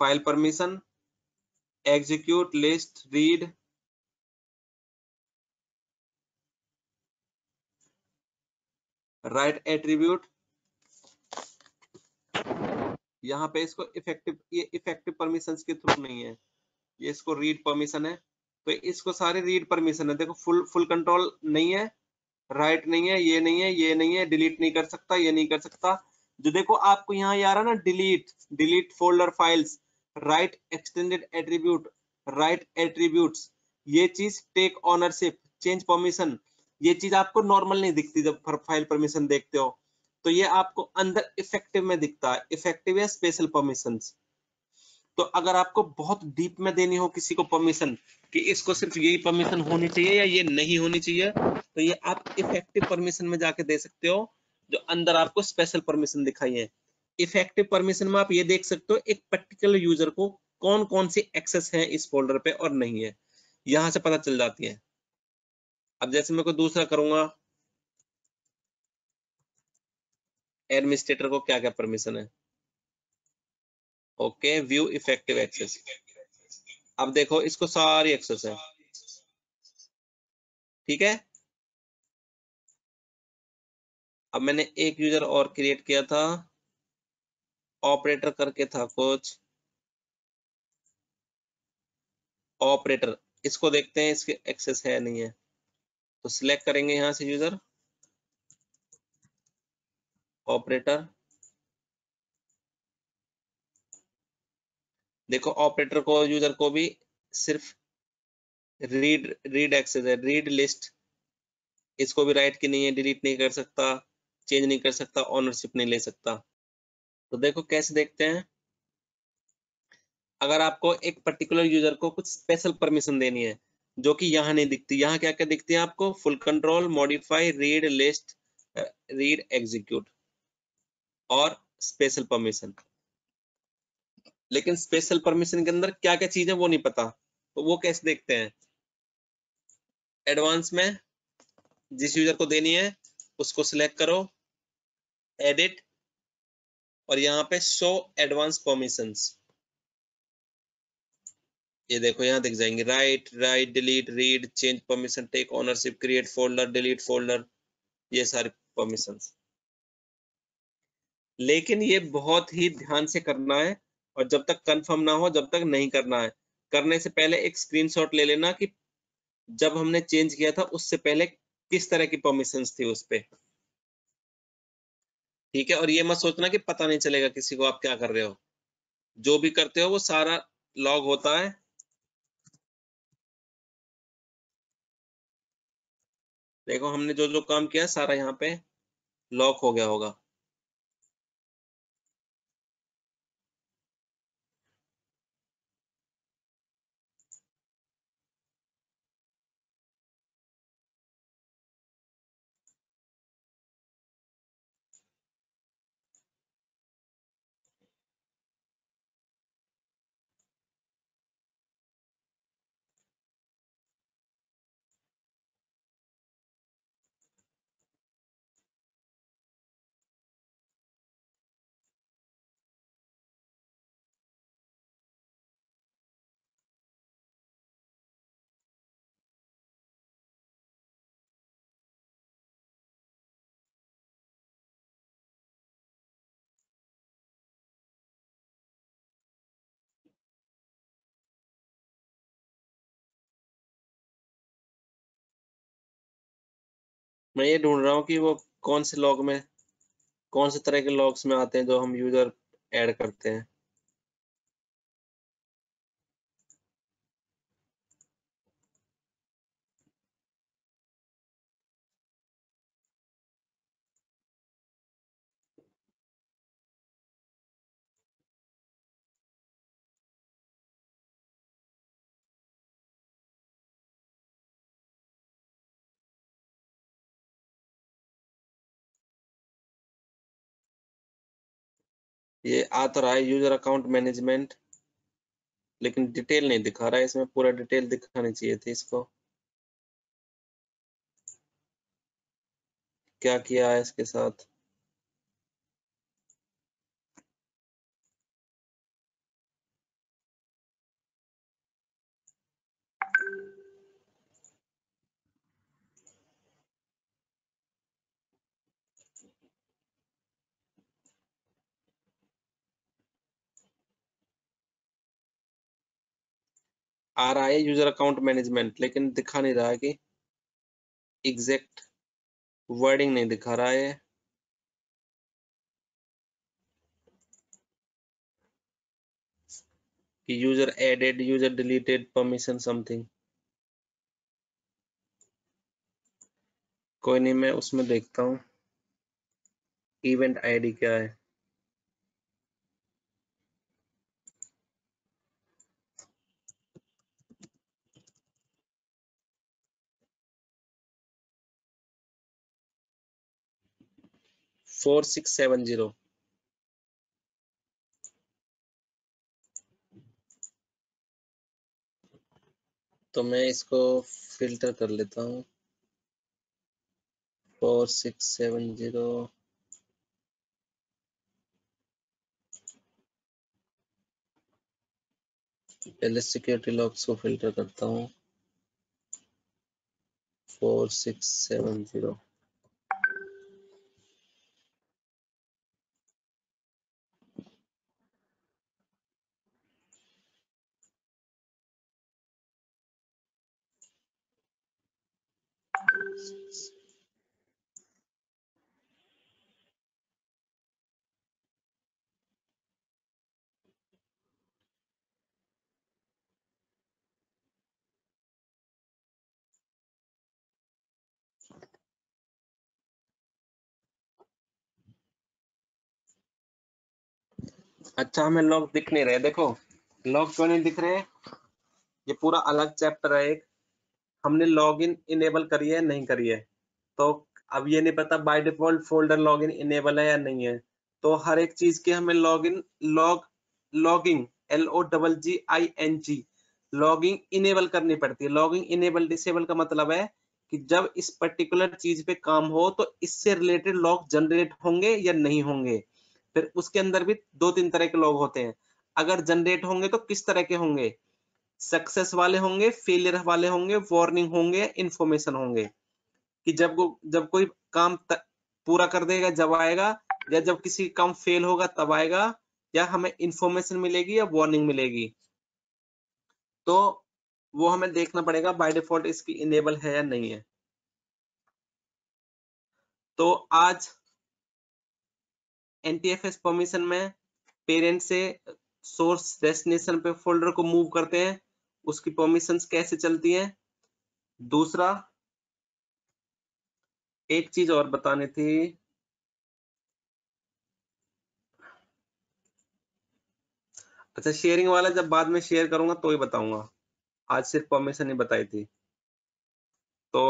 File permission, execute, list, read, right attribute, यहाँ पे इसको इफेक्टिव, ये इफेक्टिव परमिशंस के थ्रू नहीं है, ये इसको रीड परमिशन है, तो इसको सारे रीड परमिशन है। देखो फुल कंट्रोल नहीं है, राइट नहीं है, ये नहीं है, ये नहीं है, डिलीट नहीं कर सकता, ये नहीं कर सकता। जो देखो आपको यहाँ आ रहा ना, delete folder files, right extended attribute, right attributes, ये चीज टेक ऑनरशिप, चेंज परमिशन, ये चीज आपको नॉर्मल नहीं दिखती जब फाइल परमिशन देखते हो, तो ये आपको अंदर इफेक्टिव में दिखता है, इफेक्टिव या स्पेशल परमिशंस। तो अगर आपको बहुत डीप में देनी हो किसी को परमिशन, कि इसको सिर्फ यही परमिशन होनी चाहिए या ये नहीं होनी चाहिए, तो ये आप इफेक्टिव परमिशन में जाके दे सकते हो, जो अंदर आपको स्पेशल परमिशन दिखाई है। इफेक्टिव परमिशन में आप ये देख सकते हो एक पर्टिकुलर यूजर को कौन कौन सी एक्सेस है इस फोल्डर पे और नहीं है, यहां से पता चल जाती है। अब जैसे मैं कोई दूसरा करूंगा, एडमिनिस्ट्रेटर को क्या क्या परमिशन है, ओके, व्यू इफेक्टिव एक्सेस, अब देखो इसको सारी एक्सेस है, ठीक है। अब मैंने एक यूजर और क्रिएट किया था, ऑपरेटर करके था कुछ, ऑपरेटर, इसको देखते हैं इसके एक्सेस है नहीं है, तो सिलेक्ट करेंगे यहां से यूजर, ऑपरेटर, देखो ऑपरेटर को, यूजर को भी सिर्फ रीड एक्सेस है, रीड लिस्ट, इसको भी राइट की नहीं है, डिलीट नहीं कर सकता, चेंज नहीं कर सकता, ऑनरशिप नहीं ले सकता। तो देखो कैसे देखते हैं, अगर आपको एक पर्टिकुलर यूजर को कुछ स्पेशल परमिशन देनी है जो कि यहाँ नहीं दिखती, यहाँ क्या क्या दिखती है आपको, full control, modify, read, list, read, execute और स्पेशल परमिशन। लेकिन स्पेशल परमिशन के अंदर क्या क्या चीज है वो नहीं पता, तो वो कैसे देखते हैं, एडवांस में जिस यूजर को देनी है उसको सिलेक्ट करो, एडिट, और यहाँ पे शो एडवांस परमिशंस, ये देखो यहाँ दिख जाएंगे, write, delete, read, change permission, take ownership, create folder, delete folder, ये सारे परमिशंस। लेकिन ये बहुत ही ध्यान से करना है, और जब तक कंफर्म ना हो जब तक नहीं करना है। करने से पहले एक स्क्रीनशॉट ले लेना कि जब हमने चेंज किया था उससे पहले किस तरह की परमिशंस थी उस पे, ठीक है। और ये मत सोचना कि पता नहीं चलेगा किसी को आप क्या कर रहे हो, जो भी करते हो वो सारा लॉग होता है। देखो हमने जो जो काम किया सारा यहाँ पे लॉक हो गया होगा। मैं ये ढूंढ रहा हूँ कि वो कौन से लॉग में, कौन से तरह के लॉग्स में आते हैं जो हम यूजर ऐड करते हैं। ये आ तो रहा है यूजर अकाउंट मैनेजमेंट, लेकिन डिटेल नहीं दिखा रहा है इसमें, पूरा डिटेल दिखानी चाहिए थी इसको। क्या किया है इसके साथ। आ रहा है यूजर अकाउंट मैनेजमेंट, लेकिन दिखा नहीं रहा है कि एग्जैक्ट वर्डिंग नहीं दिखा रहा है। कि user added, user deleted, permission something. कोई नहीं, मैं उसमें देखता हूँ इवेंट आईडी क्या है। Four six seven zero. तो मैं इसको फिल्टर कर लेता हूँ। 4670। पहले सिक्योरिटी लॉग्स को फिल्टर करता हूँ। 4670। अच्छा, हमें लॉग दिख नहीं रहे। देखो लॉग क्यों नहीं दिख रहे, ये पूरा अलग चैप्टर है एक। हमने लॉगिन इनेबल करी है नहीं करी है, तो अब ये नहीं पता by default folder login enable है या नहीं है। तो हर एक चीज की हमें login logging LOGGING logging enable करनी पड़ती है। लॉगिंग इनेबल डिसेबल का मतलब है कि जब इस पर्टिकुलर चीज पे काम हो तो इससे रिलेटेड लॉग जनरेट होंगे या नहीं होंगे। फिर उसके अंदर भी दो तीन तरह के लॉग होते हैं। अगर जनरेट होंगे तो किस तरह के होंगे, सक्सेस वाले होंगे, फेलियर वाले होंगे, वार्निंग होंगे, इंफॉर्मेशन होंगे। कि जब कोई काम पूरा कर देगा जब आएगा, या जब किसी काम फेल होगा तब आएगा, या हमें इंफॉर्मेशन मिलेगी या वार्निंग मिलेगी। तो वो हमें देखना पड़ेगा बाय डिफॉल्ट इसकी इनेबल है या नहीं है। तो आज NTFS परमिशन में पेरेंट से सोर्स डेस्टिनेशन पे फोल्डर को मूव करते हैं, उसकी परमिशंस कैसे चलती हैं। दूसरा एक चीज और बतानी थी। अच्छा, शेयरिंग वाला जब बाद में शेयर करूंगा तो ही बताऊंगा, आज सिर्फ परमिशन ही बताई थी। तो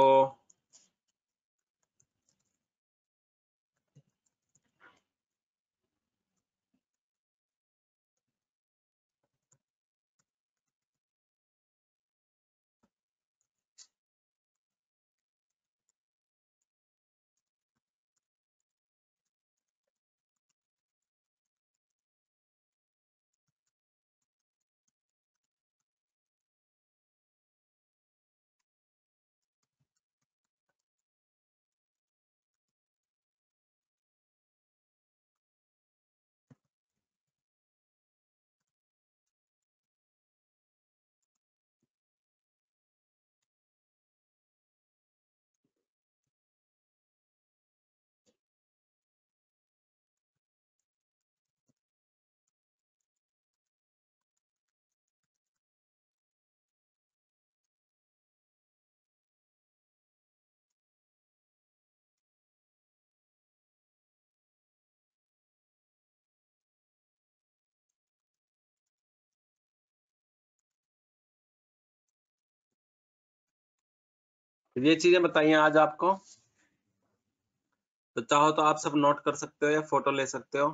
ये चीजें बताइए आज आपको, तो चाहो तो आप सब नोट कर सकते हो या फोटो ले सकते हो।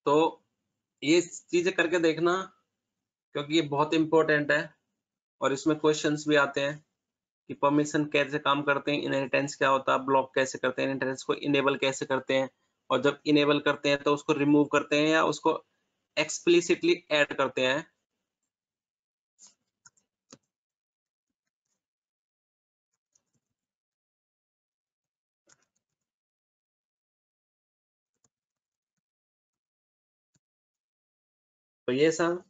तो ये चीजें करके देखना, क्योंकि ये बहुत इंपॉर्टेंट है और इसमें क्वेश्चंस भी आते हैं कि परमिशन कैसे काम करते हैं, इनहेरिटेंस क्या होता है, ब्लॉक कैसे करते हैं, इनहेरिटेंस को इनेबल कैसे करते हैं, और जब इनेबल करते हैं तो उसको रिमूव करते हैं या उसको एक्सप्लिसिटली ऐड करते हैं। तो ये सब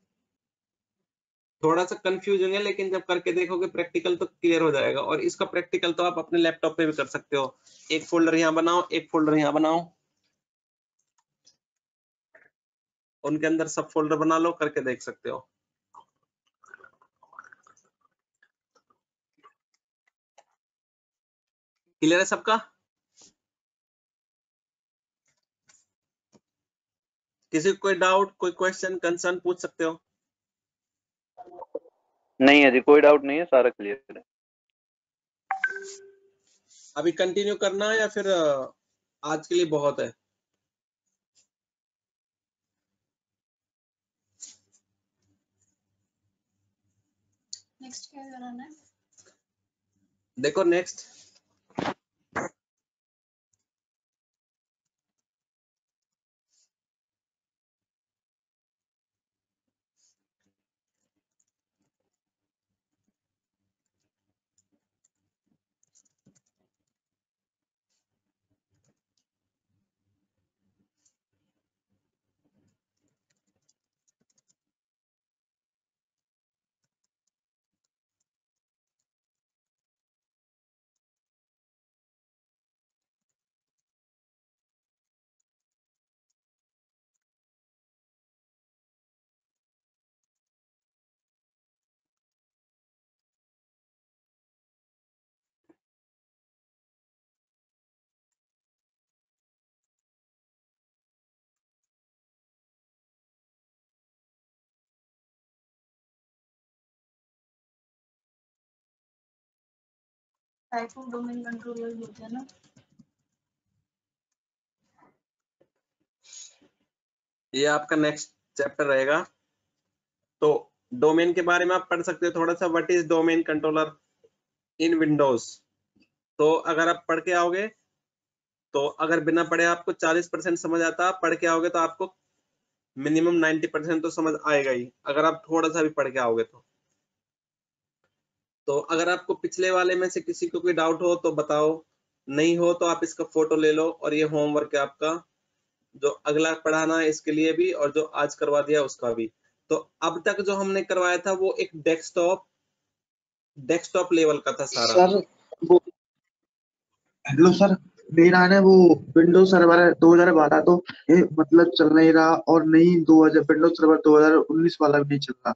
थोड़ा सा कंफ्यूजिंग है, लेकिन जब करके देखोगे प्रैक्टिकल तो क्लियर हो जाएगा। और इसका प्रैक्टिकल तो आप अपने लैपटॉप पे भी कर सकते हो। एक फोल्डर यहाँ बनाओ, एक फोल्डर यहाँ बनाओ, उनके अंदर सब फोल्डर बना लो, करके देख सकते हो। क्लियर है सबका? किसी को कोई डाउट, कोई क्वेश्चन, कंसर्न पूछ सकते हो। नहीं है जी, कोई डाउट नहीं है, सारा क्लियर है। अभी कंटिन्यू करना है या फिर आज के लिए बहुत है? नेक्स्ट क्या कराना है? देखो next, type of domain controller होता है ना। ये आपका नेक्स्ट चैप्टर रहेगा। तो डोमेन के बारे में आप पढ़ सकते हो थोड़ा सा, what is domain controller in Windows. तो अगर आप पढ़ के आओगे, तो अगर बिना पढ़े आपको 40% समझ आता, पढ़ के आओगे तो आपको मिनिमम 90% तो समझ आएगा ही, अगर आप थोड़ा सा भी पढ़ के आओगे तो। तो अगर आपको पिछले वाले में से किसी को कोई डाउट हो तो बताओ, नहीं हो तो आप इसका फोटो ले लो। और ये होमवर्क है आपका, जो अगला पढ़ाना है इसके लिए भी, और जो आज करवा दिया उसका भी। तो अब तक जो हमने करवाया था वो एक डेस्कटॉप लेवल का था सारा। सर वो हेलो सर, मेरा है ना वो विंडोज सर्वर 2012 तो ये मतलब चल नहीं रहा, और नहीं 2000 विंडोज सर्वर 2019 वाला भी नहीं चल रहा।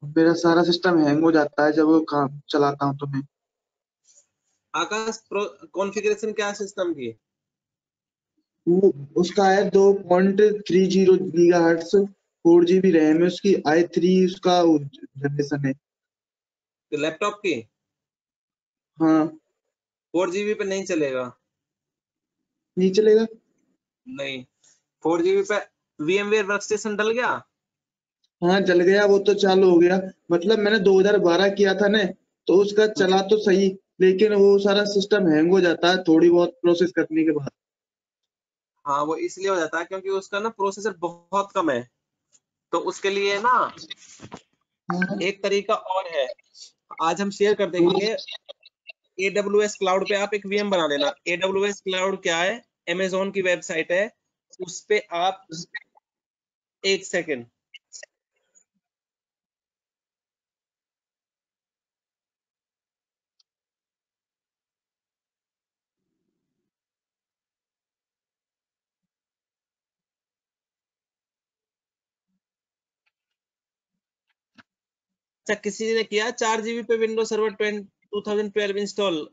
मेरा सारा सिस्टम हैंग हो जाता है जब वो काम चलाता हूँ तो मैं। आकाश कॉन्फ़िगरेशन क्या है सिस्टम की? वो उसका है 2.30 गीगाहर्ट्ज, 4 GB रैम है उसकी, i3 उसका जनरेशन है। लैपटॉप की हाँ, 4 GB पे नहीं चलेगा। नहीं चलेगा। नहीं, 4 GB पे VMware वर्कस्टेशन डल गया। हाँ जल गया, वो तो चालू हो गया। मतलब मैंने 2012 किया था ना, तो उसका चला तो सही, लेकिन वो सारा सिस्टम हैंग हो जाता है थोड़ी बहुत प्रोसेस करने के बाद। हाँ, वो इसलिए हो जाता है क्योंकि उसका ना प्रोसेसर बहुत कम है। तो उसके लिए ना हाँ, एक तरीका और है, आज हम शेयर कर देंगे। AWS क्लाउड पे आप एक VM बना लेना। AWS क्लाउड क्या है? Amazon की वेबसाइट है, उस पे आप एक सेकेंड, अच्छा किसी ने किया 4 GB पे विंडोज सर्वर 2012 इंस्टॉल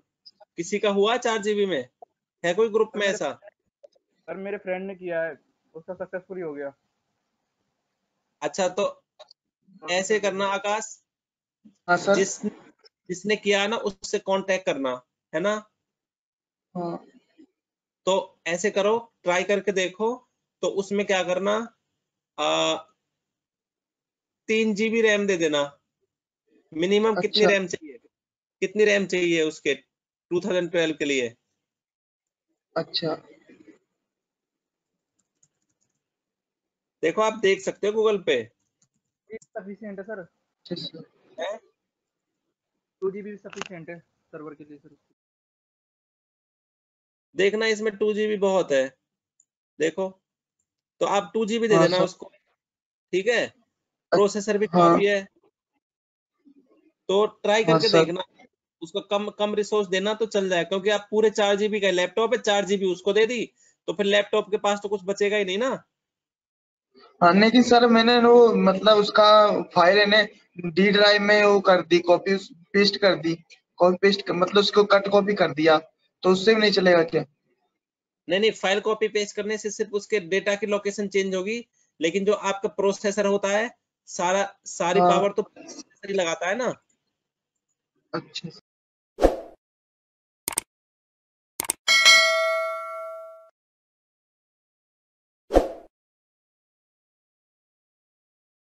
किसी का हुआ 4 GB में? है कोई ग्रुप में ऐसा? सर मेरे फ्रेंड ने किया है, उसका सक्सेसफुली हो गया। अच्छा, तो ऐसे करना आकाश, हाँ सर। जिसने किया ना उससे कांटेक्ट करना, है ना? हाँ तो ऐसे करो, ट्राई करके देखो। तो उसमें क्या करना, 3 GB रैम दे देना। मिनिमम कितनी अच्छा रैम चाहिए? कितनी रैम चाहिए उसके 2012 के लिए? अच्छा देखो, आप देख सकते हो गूगल पे। सफिशिएंट है सर, अच्छा सर। है 2 GB सफिशिएंट है सर्वर के लिए सर। देखना, इसमें 2 GB बहुत है। देखो, तो आप 2 GB दे हाँ देना सर। उसको, ठीक है? प्रोसेसर भी हाँ काफी है, तो ट्राई हाँ करके सर। देखना। उसको कम कम रिसोर्स देना तो चल जाए, क्योंकि आप पूरे 4 GB का लैपटॉप है, 4 GB उसको दे दी तो फिर लैपटॉप के पास तो कुछ बचेगा ही नहीं ना। हाँ लेकिन सर मैंने वो मतलब उसका फाइल है ना डी ड्राइव में वो कर दी, कॉपी पेस्ट कर दी, कॉपी पेस्ट मतलब उसको कट कॉपी कर दिया, तो उससे भी नहीं चलेगा क्या? नहीं नहीं, फाइल कॉपी पेस्ट करने से सिर्फ उसके डेटा की लोकेशन चेंज होगी, लेकिन जो आपका प्रोसेसर होता है सारी हाँ पावर तो प्रोसेसर ही लगाता है ना। अच्छा